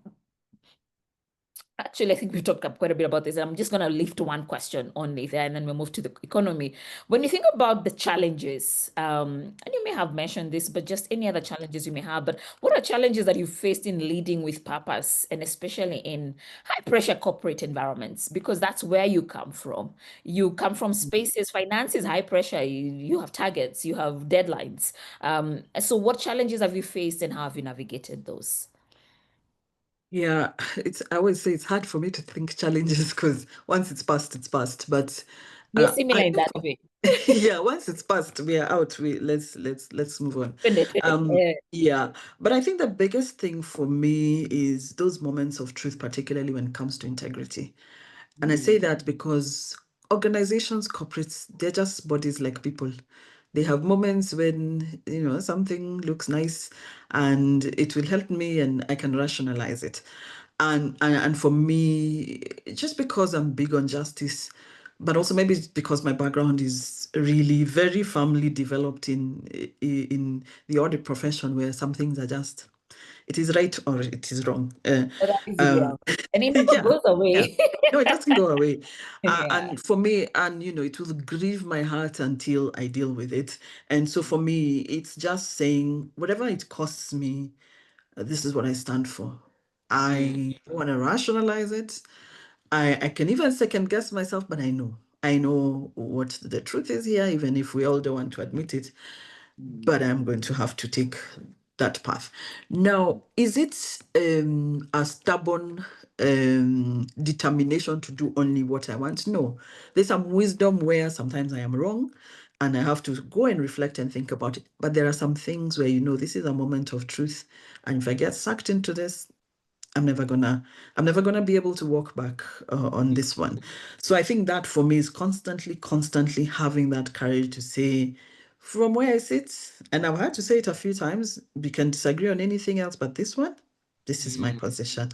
Actually, I think we've talked quite a bit about this. I'm just going to lift one question only there, and then we'll move to the economy. When you think about the challenges, and you may have mentioned this, but just any other challenges you may have, but what are challenges that you've faced in leading with purpose, and especially in high pressure corporate environments? Because that's where you come from. You come from spaces, finance is high pressure. You have targets, you have deadlines. So what challenges have you faced, and how have you navigated those? Yeah, I always say it's hard for me to think challenges because once it's past, it's past. But We're similar I in think that way. yeah, once it's past, we are out. Let's move on. Yeah, but I think the biggest thing for me is those moments of truth, particularly when it comes to integrity. And I say that because organizations, corporates, they're just bodies like people. They have moments when, something looks nice and it will help me and I can rationalize it. And for me, just because I'm big on justice, but also maybe it's because my background is really very firmly developed in the audit profession, where some things are just, it is right or it is wrong. That is real. And it never Yeah, goes away. no, it doesn't go away. Yeah. And for me, and it will grieve my heart until I deal with it. And so for me, it's just saying, whatever it costs me, this is what I stand for. I want to rationalize it. I can even second guess myself, but I know what the truth is here, even if we all don't want to admit it. But I'm going to have to take that path. Now, is it a stubborn determination to do only what I want? No, there's some wisdom where sometimes I am wrong and I have to go and reflect and think about it. But there are some things where, this is a moment of truth. And if I get sucked into this, I'm never gonna be able to walk back on this one. So I think that for me is constantly having that courage to say, from where I sit, and I've had to say it a few times, we can disagree on anything else, but this one, this is my position.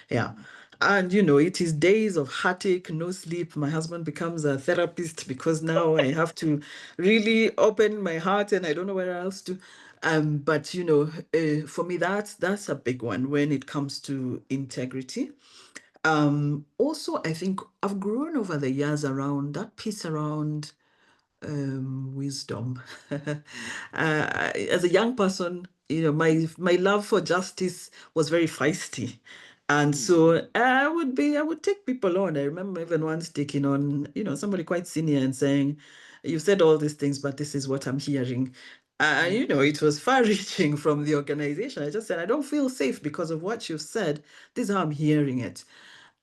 Yeah. And it is days of heartache, no sleep. My husband becomes a therapist because now I have to really open my heart and I don't know where else to. But for me, that's a big one when it comes to integrity. Also, I think I've grown over the years around that piece around wisdom. As a young person, my love for justice was very feisty. And so I would take people on. I remember even once taking on, somebody quite senior and saying, "You've said all these things, but this is what I'm hearing." It was far-reaching from the organization. I just said, "I don't feel safe because of what you've said. This is how I'm hearing it."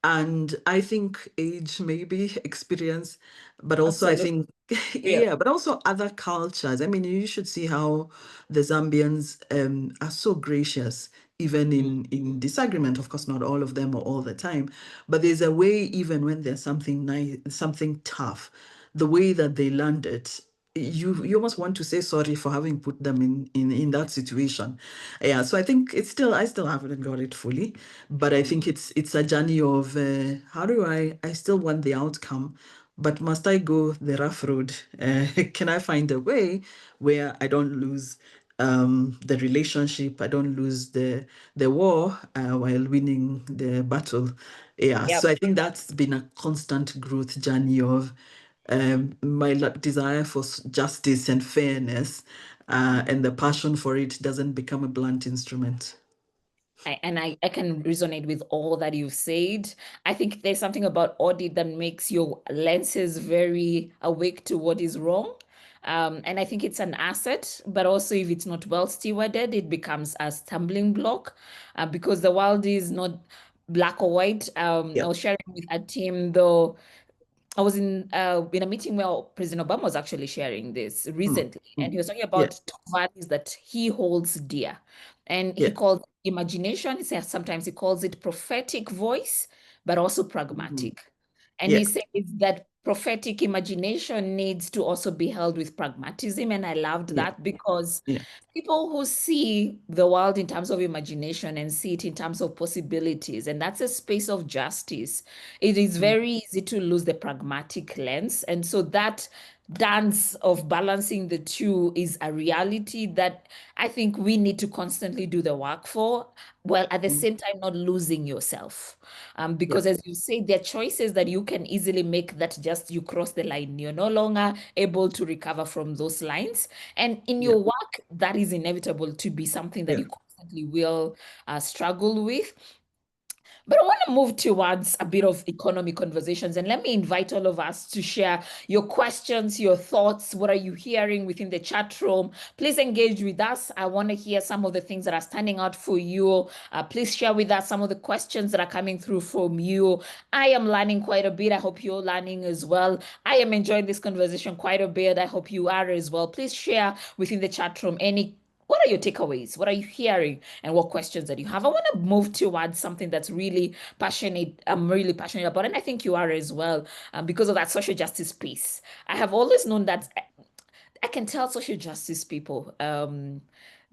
And I think age, maybe experience, but also I think, Yeah. but also other cultures. I mean, you should see how the Zambians are so gracious, even in disagreement. Of course, not all of them or all the time, but there's a way, even when there's something nice, something tough, the way that they land it. You almost want to say sorry for having put them in that situation. Yeah, so I think I still haven't got it fully, but I think it's a journey of how do I still want the outcome, but must I go the rough road? Can I find a way where I don't lose the relationship, I don't lose the war while winning the battle? Yeah, Yep. so I think that's been a constant growth journey of my desire for justice and fairness, and the passion for it doesn't become a blunt instrument. I can resonate with all that you've said. I think there's something about audit that makes your lenses very awake to what is wrong. And I think it's an asset, but also if it's not well stewarded, it becomes a stumbling block because the world is not black or white. I was sharing with a team, though, I was in a meeting where President Obama was actually sharing this recently, and he was talking about two values that he holds dear. And he called imagination, he says sometimes he calls it prophetic voice, but also pragmatic. And he says that prophetic imagination needs to also be held with pragmatism. And I loved that because people who see the world in terms of imagination and see it in terms of possibilities, and that's a space of justice, it is very easy to lose the pragmatic lens. And so that dance of balancing the two is a reality that I think we need to constantly do the work for, while at the same time not losing yourself. Because as you say, there are choices that you can easily make that just you cross the line. You're no longer able to recover from those lines. And in your work, that is inevitable to be something that you constantly will struggle with. But I want to move towards a bit of economy conversations, and let me invite all of us to share your questions, your thoughts. What are you hearing within the chat room? Please engage with us. I want to hear some of the things that are standing out for you. Please share with us some of the questions that are coming through from you. I am learning quite a bit. I hope you're learning as well. I am enjoying this conversation quite a bit. I hope you are as well. Please share within the chat room what are your takeaways? What are you hearing? And what questions that you have? I want to move towards something that's really passionate. I'm really passionate about, and I think you are as well, because of that social justice piece. I have always known that I can tell social justice people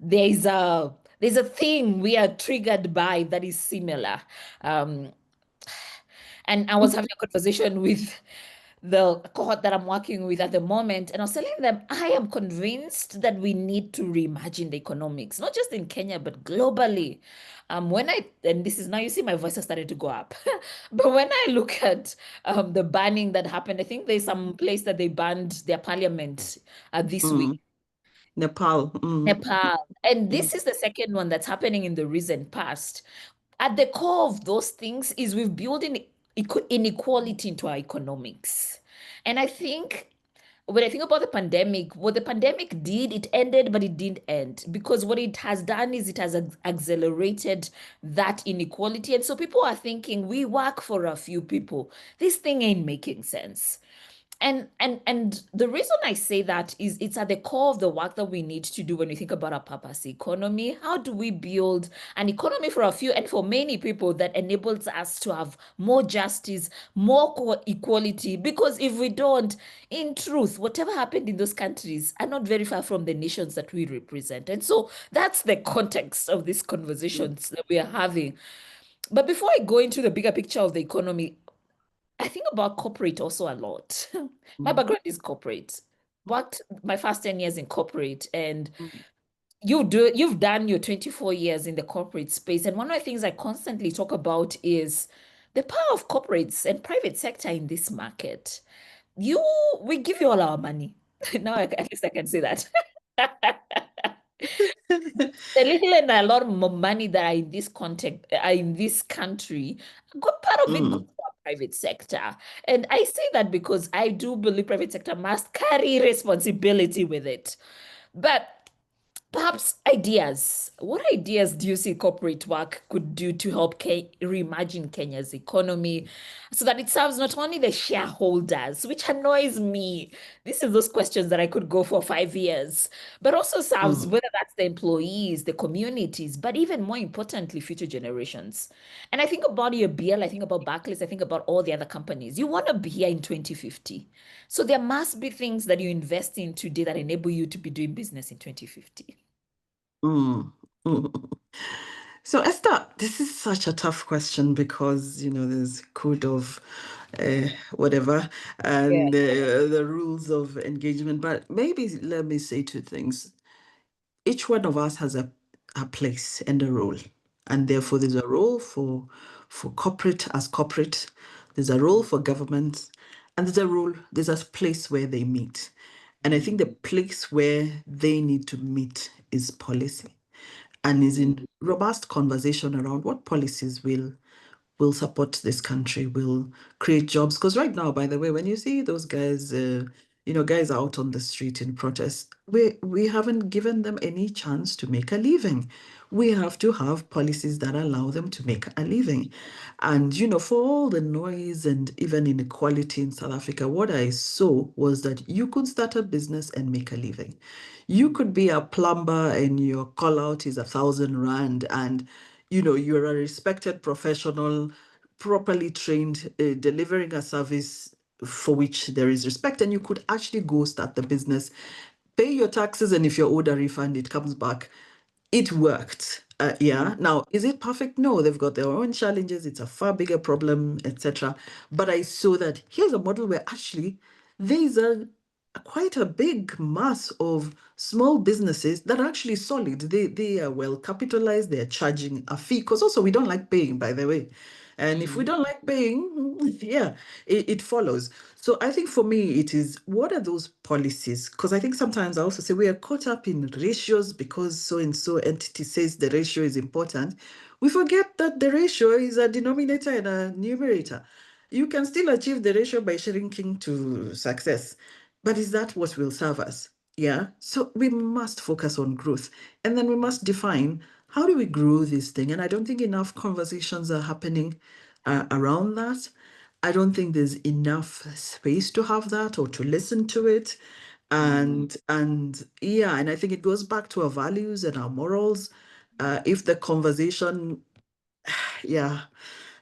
there's a thing we are triggered by that is similar. And I was having a conversation with the cohort that I'm working with at the moment, and I was telling them, I am convinced that we need to reimagine the economics, not just in Kenya, but globally. And this is now, you see my voice has started to go up. But when I look at the banning that happened, I think there's some place that they banned their parliament this week. Nepal. Nepal. And this is the second one that's happening in the recent past. At the core of those things is we've built inequality into our economics. And I think when I think about the pandemic, what the pandemic did, it ended, but it didn't end, because what it has done is it has accelerated that inequality. And so people are thinking, we work for a few people. This thing ain't making sense. And the reason I say that is it's at the core of the work that we need to do when we think about our purpose economy. How do we build an economy for a few and for many people that enables us to have more justice, more equality? Because if we don't, in truth, whatever happened in those countries are not very far from the nations that we represent. And so that's the context of these conversations that we are having. But before I go into the bigger picture of the economy, I think about corporate also a lot. My background is corporate. Worked my first 10 years in corporate, and you've done your 24 years in the corporate space. And one of the things I constantly talk about is the power of corporates and private sector in this market. We give you all our money. Now at least I can say that. The little and a lot more money that are in this context, are in this country, got part of it goes to our private sector. And I say that because I do believe private sector must carry responsibility with it. But perhaps ideas. What ideas do you see corporate work could do to help reimagine Kenya's economy so that it serves not only the shareholders, which annoys me? This is those questions that I could go for 5 years, but also serves whether that's the employees, the communities, but even more importantly, future generations. And I think about EABL, I think about Barclays, I think about all the other companies. You want to be here in 2050. So there must be things that you invest in today that enable you to be doing business in 2050. Mm. So Esther, this is such a tough question because there's code of whatever and the rules of engagement. But maybe let me say two things. Each one of us has a place and a role, and therefore there's a role for corporate as corporate. There's a role for government, and there's a place where they meet. And I think the place where they need to meet is policy and is in robust conversation around what policies will support this country, will create jobs. Because right now, by the way, when you see those guys, guys out on the street in protest, we haven't given them any chance to make a living. We have to have policies that allow them to make a living. And, for all the noise and even inequality in South Africa, what I saw was that you could start a business and make a living. You could be a plumber and your call out is 1,000 rand, and you're a respected professional, properly trained, delivering a service for which there is respect, and you could actually go start the business, pay your taxes, and if you're owed a refund, it comes back. It worked. Yeah. Now, is it perfect? No, they've got their own challenges. It's a far bigger problem, etc. But I saw that here's a model where actually there's quite a big mass of small businesses that are actually solid. They are well capitalized. They're charging a fee because also we don't like paying, by the way. And if we don't like paying, yeah, it follows. So I think for me, it is what are those policies? Because I think sometimes I also say we are caught up in ratios because so and so entity says the ratio is important. We forget that the ratio is a denominator and a numerator. You can still achieve the ratio by shrinking to success. But is that what will serve us? Yeah. So we must focus on growth. And then we must define how do we grow this thing? And I don't think enough conversations are happening around that. I don't think there's enough space to have that or to listen to it. And yeah, and I think it goes back to our values and our morals. If the conversation, yeah,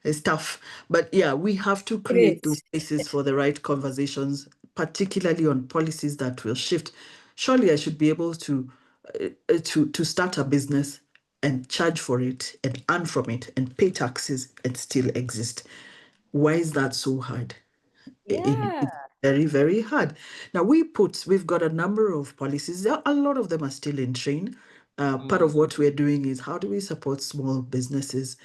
it's tough. But yeah, we have to create those spaces for the right conversations, particularly on policies that will shift. Surely I should be able to start a business and charge for it and earn from it and pay taxes and still exist. Why is that so hard? It's very, very hard. Now we've got a number of policies. A lot of them are still in train. Part of what we're doing is how do we support small businesses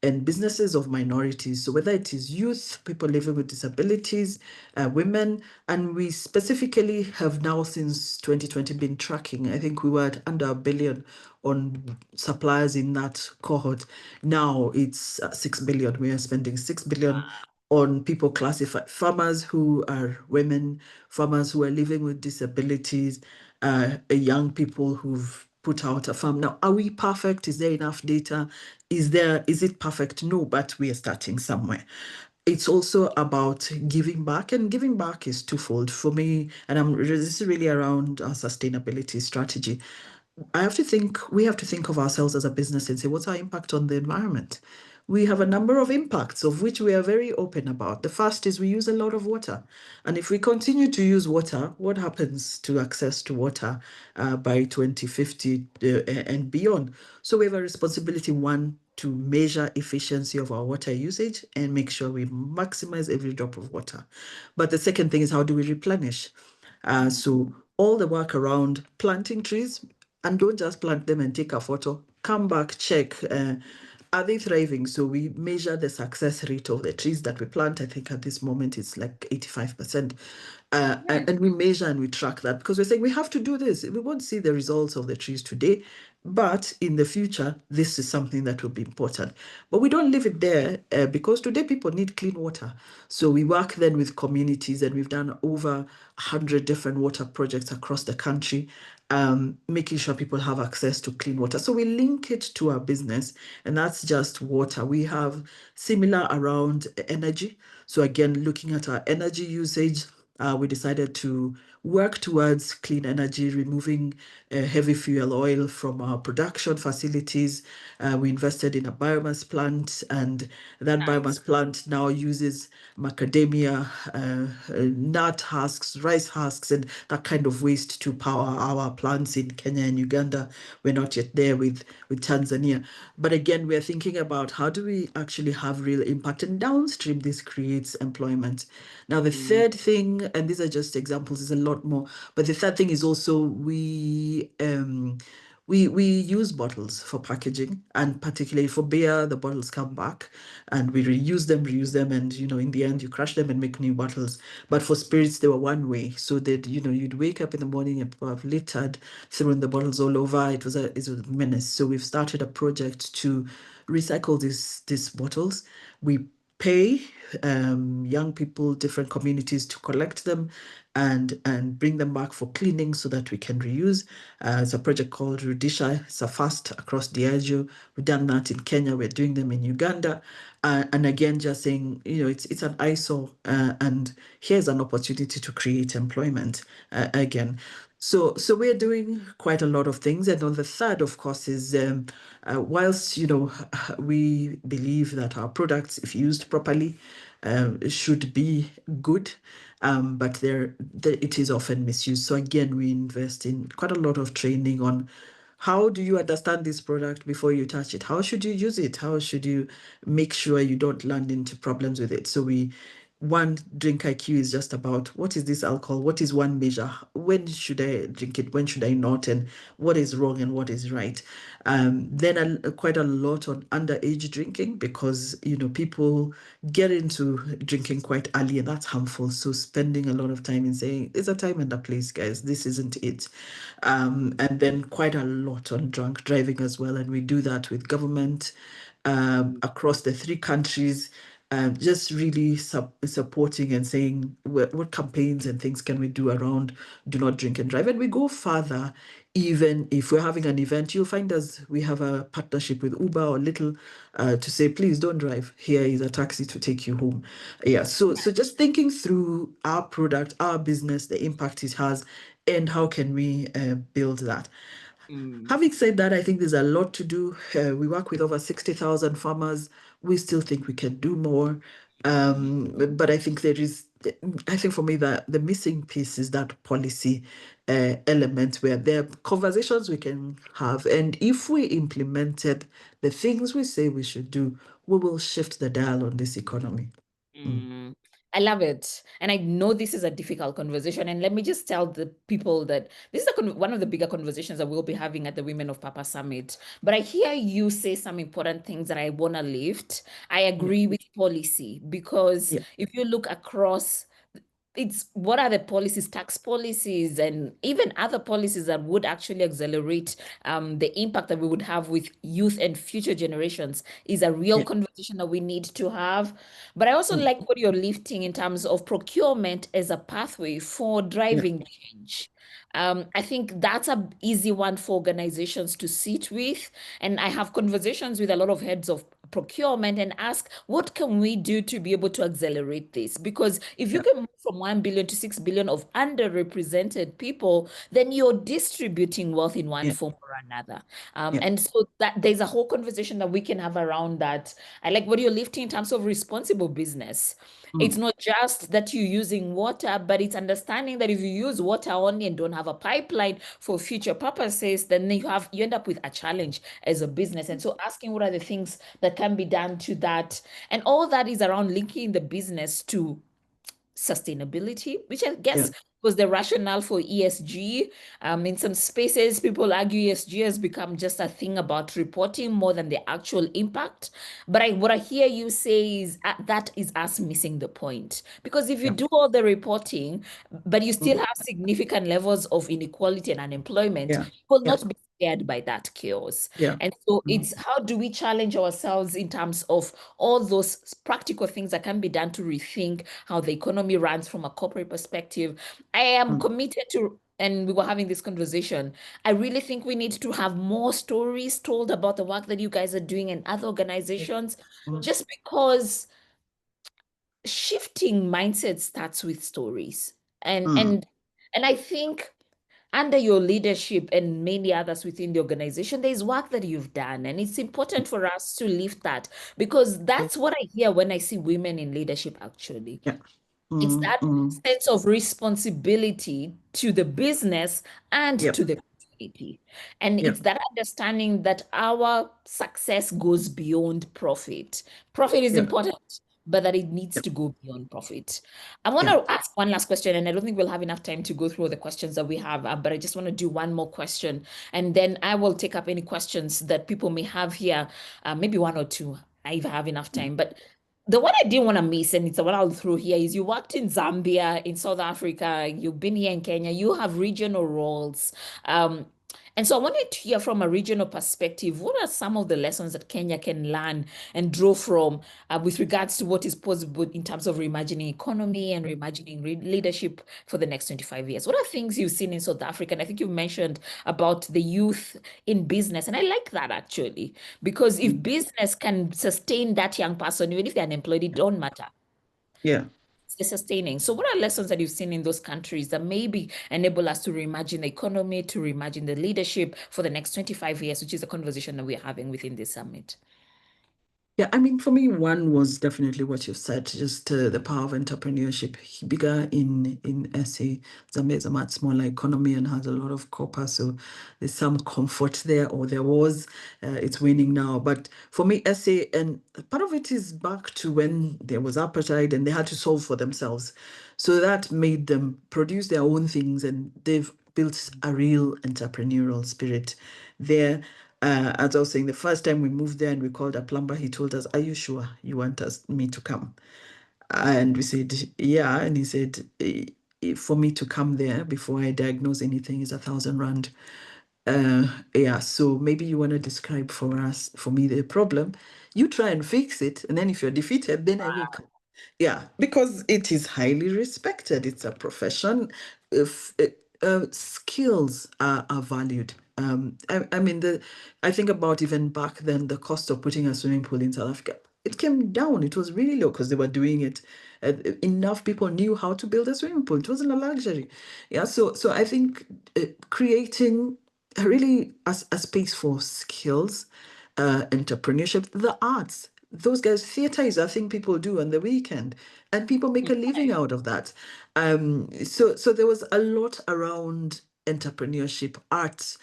and businesses of minorities? So whether it is youth, people living with disabilities, women, and we specifically have now since 2020 been tracking. I think we were at under 1 billion on suppliers in that cohort. Now it's 6 billion. We are spending 6 billion on people classified, farmers who are women, farmers who are living with disabilities, young people who've put out a farm. Now, are we perfect? Is there enough data? Is it perfect? No, but we are starting somewhere. It's also about giving back, and giving back is twofold for me. And this is really around our sustainability strategy. We have to think of ourselves as a business and say, what's our impact on the environment? We have a number of impacts of which we are very open about. The first is we use a lot of water. And if we continue to use water, what happens to access to water by 2050 and beyond? So we have a responsibility, one, to measure efficiency of our water usage and make sure we maximize every drop of water. But the second thing is how do we replenish? So all the work around planting trees, and don't just plant them and take a photo. Come back, check. are they thriving? So we measure the success rate of the trees that we plant. I think at this moment it's like 85%. And we measure and we track that because we're saying we have to do this. We won't see the results of the trees today, but in the future, this is something that will be important. But we don't leave it there because today people need clean water. So we work then with communities, and we've done over 100 different water projects across the country, making sure people have access to clean water. So we link it to our business, and that's just water. We have similar around energy. So again, looking at our energy usage, we decided to work towards clean energy, removing heavy fuel oil from our production facilities. We invested in a biomass plant, and that biomass plant now uses macadamia, nut husks, rice husks, and that kind of waste to power our plants in Kenya and Uganda. We're not yet there with Tanzania. But again, we're thinking about how do we actually have real impact, and downstream this creates employment. Now, the third thing, and these are just examples, there's a lot more, but the third thing is also we use bottles for packaging, and particularly for beer, the bottles come back and we reuse them, and in the end you crush them and make new bottles. But for spirits, they were one way, so that you'd wake up in the morning and people have littered, throwing the bottles all over. It was a menace. So we've started a project to recycle these bottles. We pay young people, different communities to collect them and bring them back for cleaning so that we can reuse. It's a project called Rudisha. It's a fast across Diageo. We've done that in Kenya. We're doing them in Uganda. And again, just saying, it's an eyesore, and here's an opportunity to create employment again. So we're doing quite a lot of things. And on the third, of course, is whilst, we believe that our products, if used properly, should be good, but it is often misused. So again, we invest in quite a lot of training on how do you understand this product before you touch it? How should you use it? How should you make sure you don't land into problems with it? So one drink IQ is just about what is this alcohol? What is one measure? When should I drink it? When should I not? And what is wrong and what is right? Then quite a lot on underage drinking, because people get into drinking quite early, and that's harmful. So spending a lot of time in saying there's a time and a place, guys. This isn't it. And then quite a lot on drunk driving as well, and we do that with government across the 3 countries. Just really supporting and saying what campaigns and things can we do around do not drink and drive. And we go further. Even if we're having an event, you'll find us, we have a partnership with Uber or Little to say, please don't drive. Here is a taxi to take you home. Yeah, so just thinking through our product, our business, the impact it has, and how can we build that. Having said that, I think there's a lot to do. We work with over 60,000 farmers. We still think we can do more. But I think for me, the missing piece is that policy element, where there are conversations we can have. And if we implemented the things we say we should do, we will shift the dial on this economy. I love it. And I know this is a difficult conversation. And let me just tell the people that this is one of the bigger conversations that we'll be having at the Women of Papa Summit. But I hear you say some important things that I want to lift. I agree with policy, because if you look across, what are the policies, tax policies, and even other policies that would actually accelerate the impact that we would have with youth and future generations is a real conversation that we need to have. But I also like what you're lifting in terms of procurement as a pathway for driving change. I think that's an easy one for organizations to sit with. And I have conversations with a lot of heads of procurement and ask, what can we do to be able to accelerate this? Because if you can move from 1 billion to 6 billion of underrepresented people, then you're distributing wealth in one form or another. And so that there's a whole conversation that we can have around that. I like what you're lifting in terms of responsible business. It's not just that you're using water, but it's understanding that if you use water only and don't have a pipeline for future purposes, then you end up with a challenge as a business. And so asking what are the things that can be done to that. And all that is around linking the business to sustainability, which I guess was the rationale for ESG. In some spaces, people argue ESG has become just a thing about reporting more than the actual impact. But what I hear you say is that is us missing the point. Because if you do all the reporting, but you still have significant levels of inequality and unemployment, you will not be scared by that chaos. And so it's how do we challenge ourselves in terms of all those practical things that can be done to rethink how the economy runs from a corporate perspective. I am committed to, and we were having this conversation, I really think we need to have more stories told about the work that you guys are doing in other organizations, just because shifting mindset starts with stories. And I think under your leadership and many others within the organization, there's work that you've done. And it's important for us to lift that, because that's what I hear when I see women in leadership, actually. It's that sense of responsibility to the business and to the community. And it's that understanding that our success goes beyond profit. Profit is important, but that it needs to go beyond profit. I want to ask one last question, and I don't think we'll have enough time to go through all the questions that we have, but I just want to do one more question, and then I will take up any questions that people may have here, maybe one or two, if I have enough time. But the one I didn't want to miss, and it's the one I'll throw here, is you worked in Zambia, in South Africa, you've been here in Kenya, you have regional roles. And so I wanted to hear from a regional perspective, what are some of the lessons that Kenya can learn and draw from with regards to what is possible in terms of reimagining economy and reimagining leadership for the next 25 years? What are things you've seen in South Africa? And I think you mentioned about the youth in business. And I like that, actually, because if business can sustain that young person, even if they're unemployed, it don't matter. It's sustaining. So what are lessons that you've seen in those countries that maybe enable us to reimagine the economy, to reimagine the leadership for the next 25 years, which is the conversation that we're having within this summit? Yeah, I mean, for me, one was definitely what you said, just the power of entrepreneurship. Bigger in SA, Zambia is a much smaller economy and has a lot of copper, so there's some comfort there, or there was. It's waning now. But for me, SA, and part of it is back to when there was apartheid and they had to solve for themselves. So that made them produce their own things, and they've built a real entrepreneurial spirit there. As I was saying, the first time we moved there and we called a plumber, he told us, "Are you sure you want me to come?" And we said, "Yeah." And he said, "For me to come there before I diagnose anything is 1,000 rand. Yeah, so maybe you want to describe for me the problem. You try and fix it, and then if you're defeated, then I will come." Yeah, because it is highly respected. It's a profession. If skills are valued. I mean, I think about even back then, the cost of putting a swimming pool in South Africa, it came down. It was really low because they were doing it. Enough people knew how to build a swimming pool. It wasn't a luxury. Yeah, so I think creating really a space for skills, entrepreneurship, the arts. Those guys, theater is a thing people do on the weekend, and people make a living out of that. So there was a lot around entrepreneurship, arts,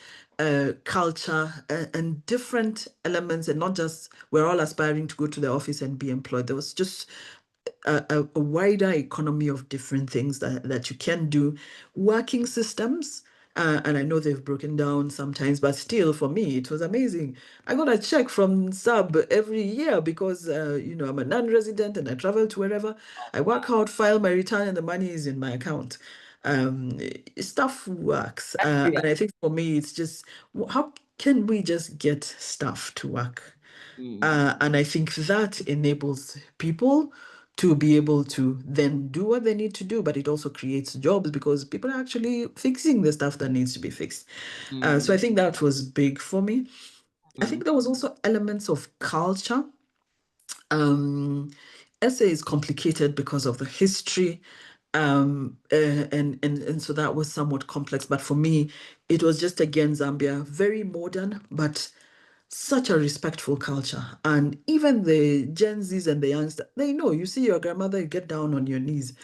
culture, and different elements, and not just we're all aspiring to go to the office and be employed. There was just a wider economy of different things that you can do, working systems. And I know they've broken down sometimes, but still, for me, it was amazing. I got a check from SAB every year because, I'm a non-resident and I travel to wherever. I work out, file my return, and the money is in my account. Stuff works. And I think for me, it's just, how can we just get stuff to work? And I think that enables people to be able to then do what they need to do, but it also creates jobs because people are actually fixing the stuff that needs to be fixed. So I think that was big for me. I think there was also elements of culture. SA is complicated because of the history. And so that was somewhat complex. But for me, it was just, again, Zambia, very modern, but such a respectful culture. And even the Gen Zs and the youngsters, they know, you see your grandmother, you get down on your knees.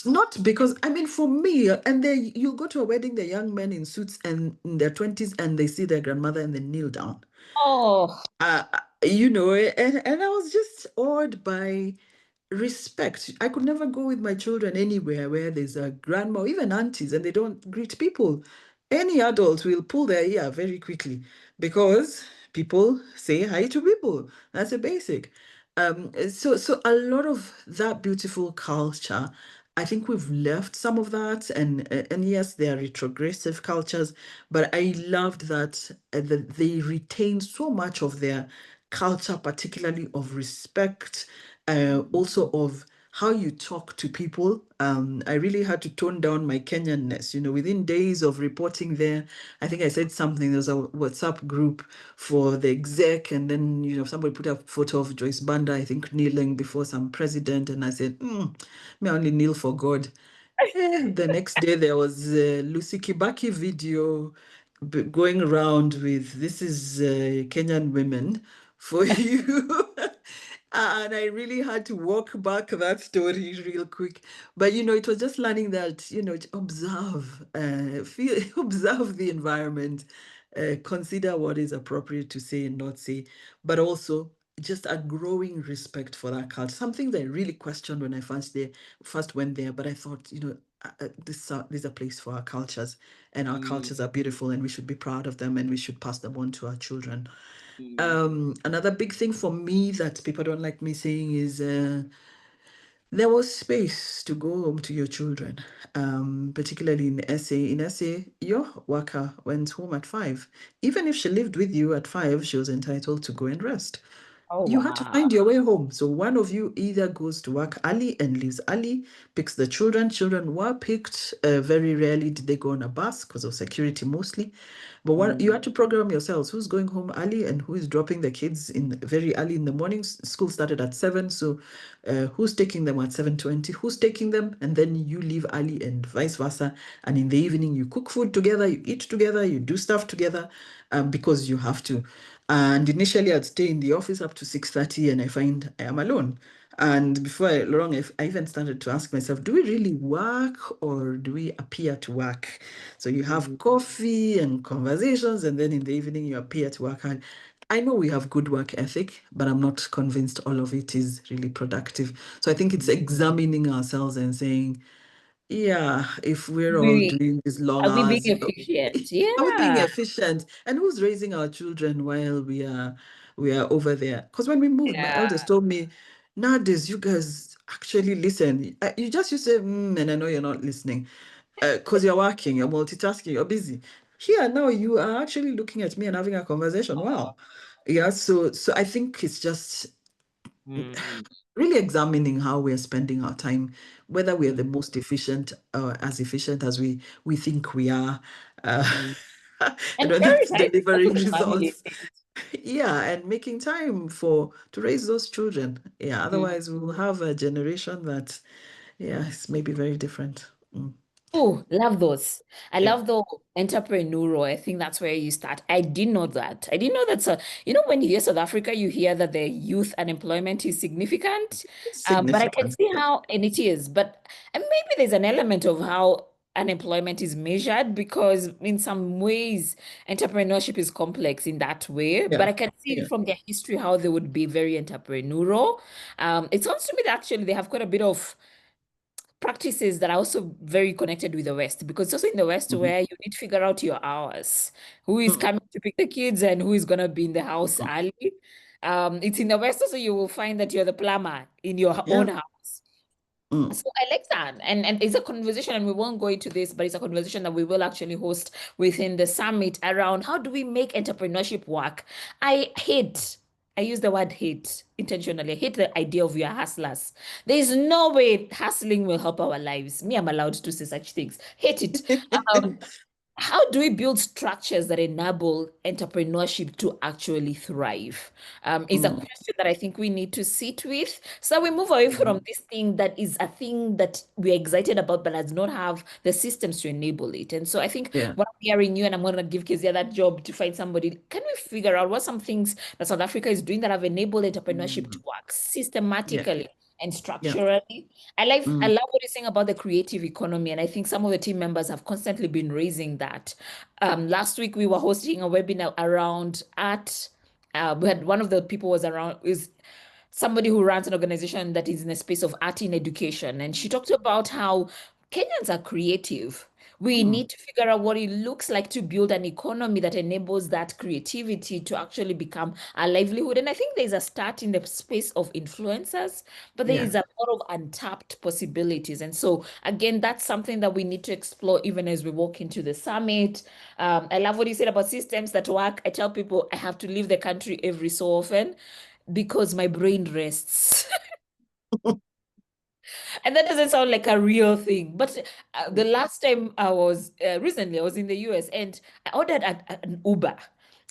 Not because, I mean, for me, and you go to a wedding, the young men in suits and in their 20s, and they see their grandmother and they kneel down. And I was just awed by respect. I could never go with my children anywhere where there's a grandma or even aunties and they don't greet people. Any adult will pull their ear very quickly because people say hi to people. That's a basic. So a lot of that beautiful culture, I think we've left some of that, and yes, there are retrogressive cultures, but I loved that they retain so much of their culture, particularly of respect, also of how you talk to people. I really had to tone down my Kenyanness. Within days of reporting there, I think I said something. There was a WhatsApp group for the exec, and then somebody put a photo of Joyce Banda, I think, kneeling before some president, and I said, "Me only kneel for God." The next day there was a Lucy Kibaki video going around with, "This is Kenyan women for you." And I really had to walk back that story real quick. But it was just learning that, to observe, feel, observe the environment, consider what is appropriate to say and not say, but also just a growing respect for that culture. Something that I really questioned when I first went there, but I thought, this is a place for our cultures, and our cultures are beautiful, and we should be proud of them, and we should pass them on to our children. Another big thing for me that people don't like me saying is there was space to go home to your children, particularly in SA. In SA, your worker went home at 5. Even if she lived with you at 5, she was entitled to go and rest. Oh, You had to wow. find your way home. So one of you either goes to work early and leaves early, picks the children. Children were picked. Very rarely did they go on a bus because of security mostly. But you had to program yourselves who's going home early and who is dropping the kids in very early in the morning. School started at 7, so who's taking them at 7:20? Who's taking them? And then you leave early and vice versa. And in the evening, you cook food together, you eat together, you do stuff together, because you have to. And initially, I'd stay in the office up to 6:30, and I find I am alone. And before long, I even started to ask myself, do we really work or do we appear to work? So you have coffee and conversations, and then in the evening, you appear to work. And I know we have good work ethic, but I'm not convinced all of it is really productive. So I think it's examining ourselves and saying, yeah, if we're all doing these long Are we being hours, efficient? are we being Yeah. efficient? And who's raising our children while we are over there? Because when we moved, my eldest told me, nowadays you guys actually listen. You say, and I know you're not listening because you're working, you're multitasking, you're busy. Here now you are actually looking at me and having a conversation. Wow. Yeah, so I think it's just really examining how we're spending our time, whether we are the most efficient or as efficient as we think we are, and And whether it's prioritize also delivering the family results. thing. Yeah, and making time to raise those children. Yeah, otherwise we will have a generation that, yeah, it's maybe very different. Oh, love those. I Yeah. love the entrepreneurial. I think that's where you start. I didn't know that. I didn't know that. So, when you hear South Africa, you hear that the youth unemployment is significant. But I can Significant. see how, and it is, but and maybe there's an element of how unemployment is measured because in some ways entrepreneurship is complex in that way. But Yeah. I can see Yeah. from their history how they would be very entrepreneurial. It sounds to me that actually they have quite a bit of practices that are also very connected with the West, because also in the West Mhm. where you need to figure out your hours, who is Mm, coming to pick the kids and who is going to be in the house mm, early. It's in the West also you will find that you're the plumber in your yeah. own house. Mm, So I like that. And it's a conversation, and we won't go into this, but it's a conversation that we will actually host within the summit around how do we make entrepreneurship work. I use the word hate intentionally. I hate the idea of we are hustlers. There is no way hustling will help our lives. Me, I'm allowed to say such things. Hate it. Um, how do we build structures that enable entrepreneurship to actually thrive? Is a mm, question that I think we need to sit with. So we move away from this thing that is a thing that we're excited about, but does not have the systems to enable it. And so I think yeah. what I'm hearing you, and I'm going to give Kezia that job to find somebody, can we figure out what some things that South Africa is doing that have enabled entrepreneurship to work Yeah. systematically and Yeah. structurally? I Mm, love what you're saying about the creative economy, and I think some of the team members have constantly been raising that. Last week we were hosting a webinar around art. We had one of the people was around is somebody who runs an organization that is in a space of art in education, and she talked about how Kenyans are creative. We need to figure out what it looks like to build an economy that enables that creativity to actually become a livelihood. And I think there's a start in the space of influencers, but there Yeah. is a lot of untapped possibilities. And so, again, that's something that we need to explore even as we walk into the summit. I love what you said about systems that work. I tell people I have to leave the country every so often because my brain rests. And that doesn't sound like a real thing. But the last time I was, recently, I was in the US and I ordered an Uber.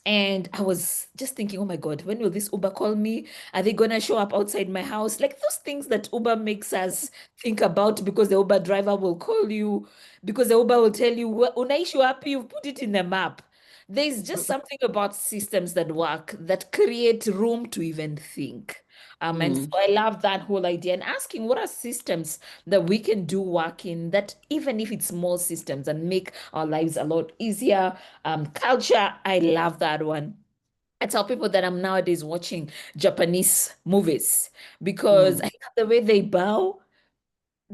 And I was just thinking, oh my God, when will this Uber call me? Are they going to show up outside my house? Like those things that Uber makes us think about, because the Uber driver will call you, because the Uber will tell you, unaishi wapi, you put it in the map. There's just something about systems that work that create room to even think. And so I love that whole idea, and asking what are systems that we can do work in, that even if it's small systems, and make our lives a lot easier. Culture, I love that one. I tell people that I'm nowadays watching Japanese movies because I love the way they bow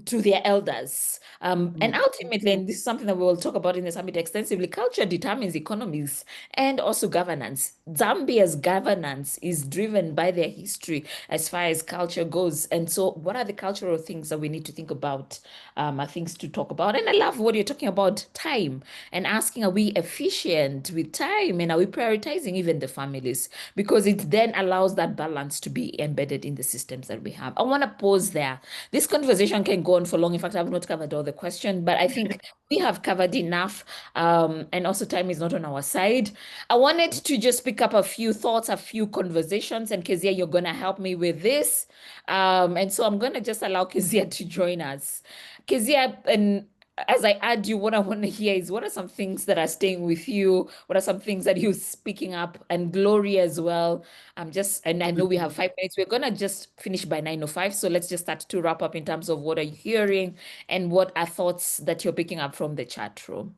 to their elders. And ultimately, and this is something that we will talk about in the summit extensively, culture determines economies and also governance. Zambia's governance is driven by their history as far as culture goes. And so what are the cultural things that we need to think about, are things to talk about? And I love what you're talking about, time, and asking, are we efficient with time, and are we prioritizing even the families? Because it then allows that balance to be embedded in the systems that we have. I want to pause there. This conversation can go on for long. In fact, I've not covered all the questions, but I think we have covered enough. And also time is not on our side. I wanted to just pick up a few thoughts, a few conversations, and Kezia, you're going to help me with this. And so I'm going to just allow Kezia to join us. Kezia, and as I add you, what I want to hear is, what are some things that are staying with you? What are some things that you're picking up? And Glory as well. And I know we have 5 minutes. We're gonna just finish by 9:05. So let's just start to wrap up in terms of what are you hearing and what are thoughts that you're picking up from the chat room.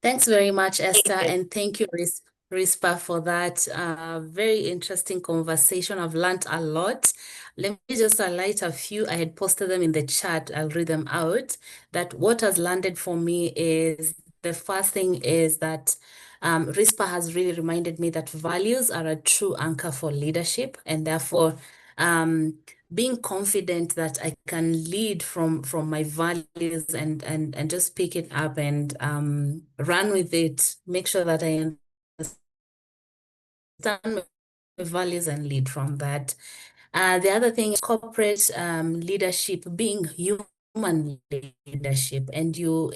Thanks very much, Esther, and thank you, Risper, for that very interesting conversation. I've learned a lot. Let me just highlight a few. I had posted them in the chat. I'll read them out. That what has landed for me is, the first thing is that Risper has really reminded me that values are a true anchor for leadership, and therefore being confident that I can lead from my values and just pick it up and run with it, make sure that I understand my values and lead from that. The other thing is corporate leadership being human leadership, and you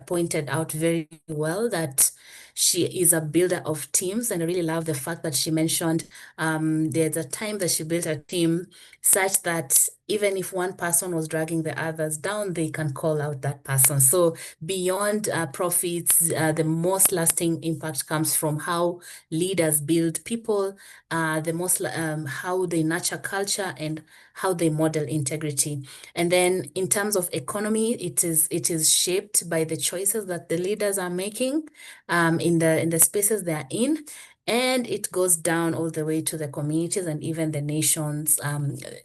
pointed out very well that she is a builder of teams, and I really love the fact that she mentioned there's a time that she built a team such that even if one person was dragging the others down, they can call out that person. So beyond profits, the most lasting impact comes from how leaders build people, how they nurture culture, and how they model integrity. And then in terms of economy, it is shaped by the choices that the leaders are making in the spaces they are in. And it goes down all the way to the communities and even the nations,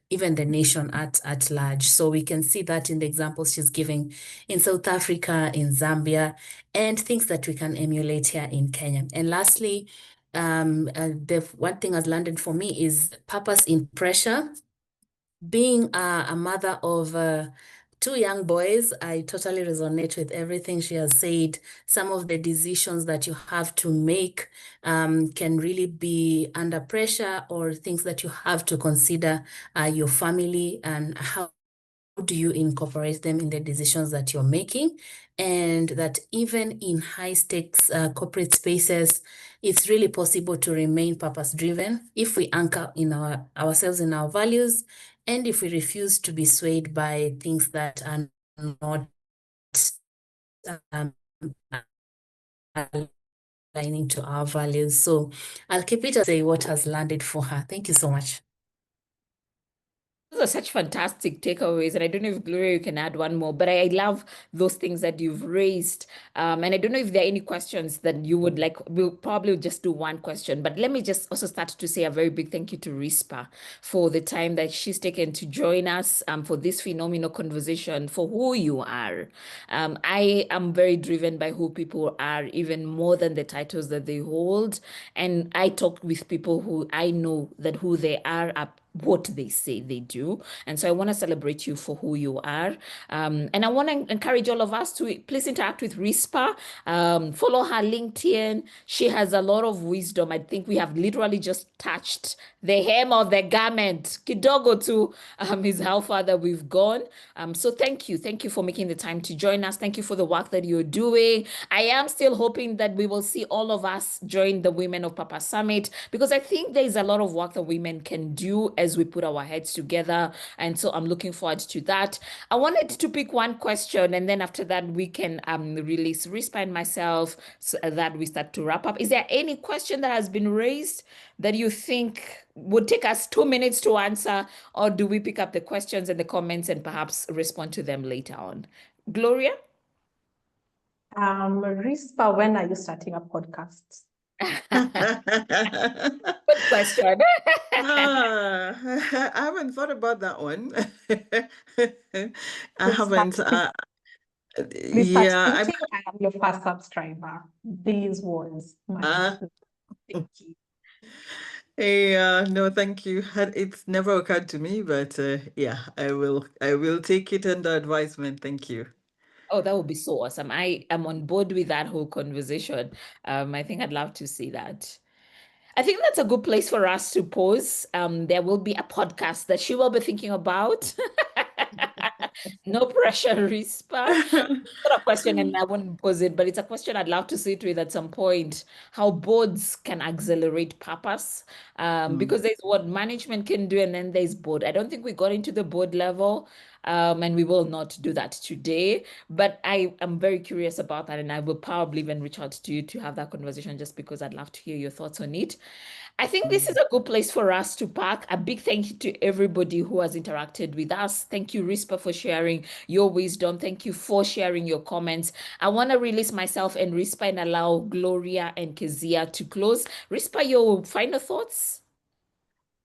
even the nation at large. So we can see that in the examples she's giving in South Africa, in Zambia, and things that we can emulate here in Kenya. And lastly, the one thing has landed for me is purpose in pressure. Being a mother of 2 young boys, I totally resonate with everything she has said. Some of the decisions that you have to make can really be under pressure, or things that you have to consider your family, and how do you incorporate them in the decisions that you're making. And that even in high stakes corporate spaces, it's really possible to remain purpose driven if we anchor in ourselves in our values, and if we refuse to be swayed by things that are not aligning to our values. So I'll keep it as say what has landed for her. Thank you so much. Those were such fantastic takeaways. And I don't know if Gloria, you can add one more, but I love those things that you've raised. And I don't know if there are any questions that you would like. We'll probably just do one question, but let me just also start to say a very big thank you to Risper for the time that she's taken to join us for this phenomenal conversation, for who you are. I am very driven by who people are, even more than the titles that they hold. And I talk with people who I know that who they are what they say they do. And so I want to celebrate you for who you are. And I want to encourage all of us to please interact with Risper. Follow her LinkedIn. She has a lot of wisdom. I think we have literally just touched the hem of the garment. Kidogo too is how far that we've gone. So thank you. Thank you for making the time to join us. Thank you for the work that you're doing. I am still hoping that we will see all of us join the Women of Papa Summit, because I think there is a lot of work that women can do as we put our heads together. And so I'm looking forward to that. I wanted to pick one question, and then after that, we can release Risper and myself so that we start to wrap up. Is there any question that has been raised that you think would take us 2 minutes to answer, or do we pick up the questions and the comments and perhaps respond to them later on? Gloria? Risper, when are you starting a podcast? Good question. I haven't thought about that one. I haven't. Please start Yeah, thinking. I am your first subscriber. These words, man. Thank you. no, thank you. It's never occurred to me, but yeah, I will take it under advisement. Thank you. Oh, that would be so awesome. I am on board with that whole conversation. I think I'd love to see that. I think that's a good place for us to pause. There will be a podcast that she will be thinking about. No pressure, Risper. Not a question, and I wouldn't pose it, but it's a question I'd love to sit with at some point. How boards can accelerate purpose, because there's what management can do, and then there's board. I don't think we got into the board level, and we will not do that today. But I am very curious about that, and I will probably even reach out to you to have that conversation, just because I'd love to hear your thoughts on it. I think this is a good place for us to park. A big thank you to everybody who has interacted with us. Thank you, Risper, for sharing your wisdom. Thank you for sharing your comments. I want to release myself and Risper and allow Gloria and Kezia to close. Risper, your final thoughts?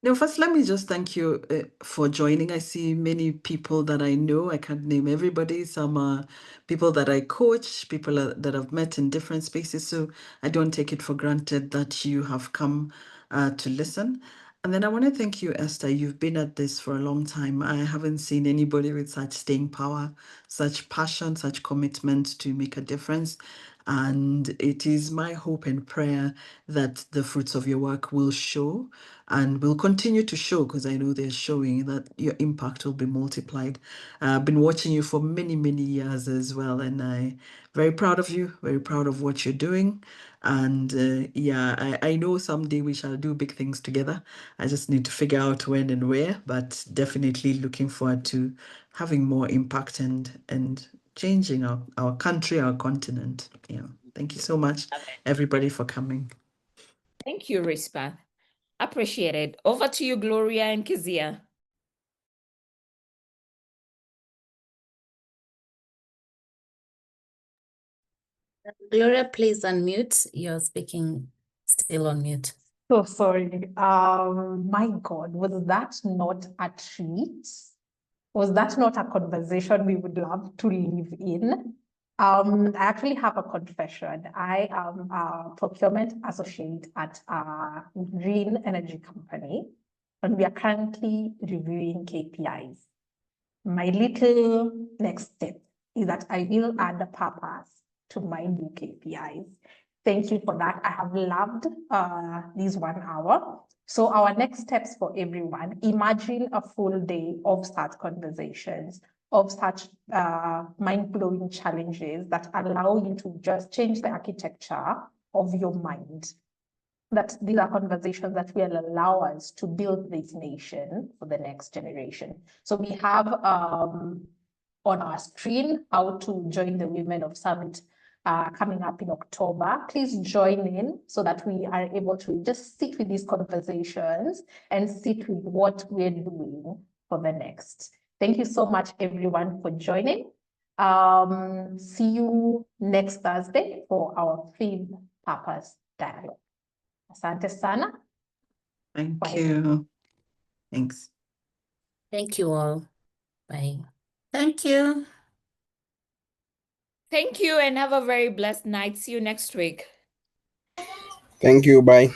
No, first, let me just thank you for joining. I see many people that I know. I can't name everybody. Some are people that I coach, people that I've met in different spaces. So I don't take it for granted that you have come to listen. And then I want to thank you, Esther. You've been at this for a long time. I haven't seen anybody with such staying power, such passion, such commitment to make a difference. And it is my hope and prayer that the fruits of your work will show and will continue to show, because I know they're showing, that your impact will be multiplied. I've been watching you for many, many years as well, and I'm very proud of you, very proud of what you're doing. And yeah, I know someday we shall do big things together. I just need to figure out when and where, but definitely looking forward to having more impact and changing our country, our continent. Yeah. Thank you so much, everybody, for coming. Thank you, Risper. Appreciate it. Over to you, Gloria and Kezia. Gloria, please unmute. You're speaking still on mute. So sorry. My God, was that not a treat? Was that not a conversation we would love to live in? I actually have a confession. I am a procurement associate at a green energy company, and we are currently reviewing KPIs. My little next step is that I will add a purpose to my new KPIs. Thank you for that. I have loved this 1 hour. So our next steps for everyone, imagine a full day of such conversations, of such mind-blowing challenges that allow you to just change the architecture of your mind. That these are conversations that will allow us to build this nation for the next generation. So we have on our screen how to join the Women of Summit coming up in October. Please join in so that we are able to just sit with these conversations and sit with what we're doing for the next. Thank you so much, everyone, for joining. See you next Thursday for our Feed Purpose Dialogue. Asante sana. Thank Bye. you. Thanks. Thank you all. Bye. Thank you. Thank you and have a very blessed night. See you next week. Thank you. Bye.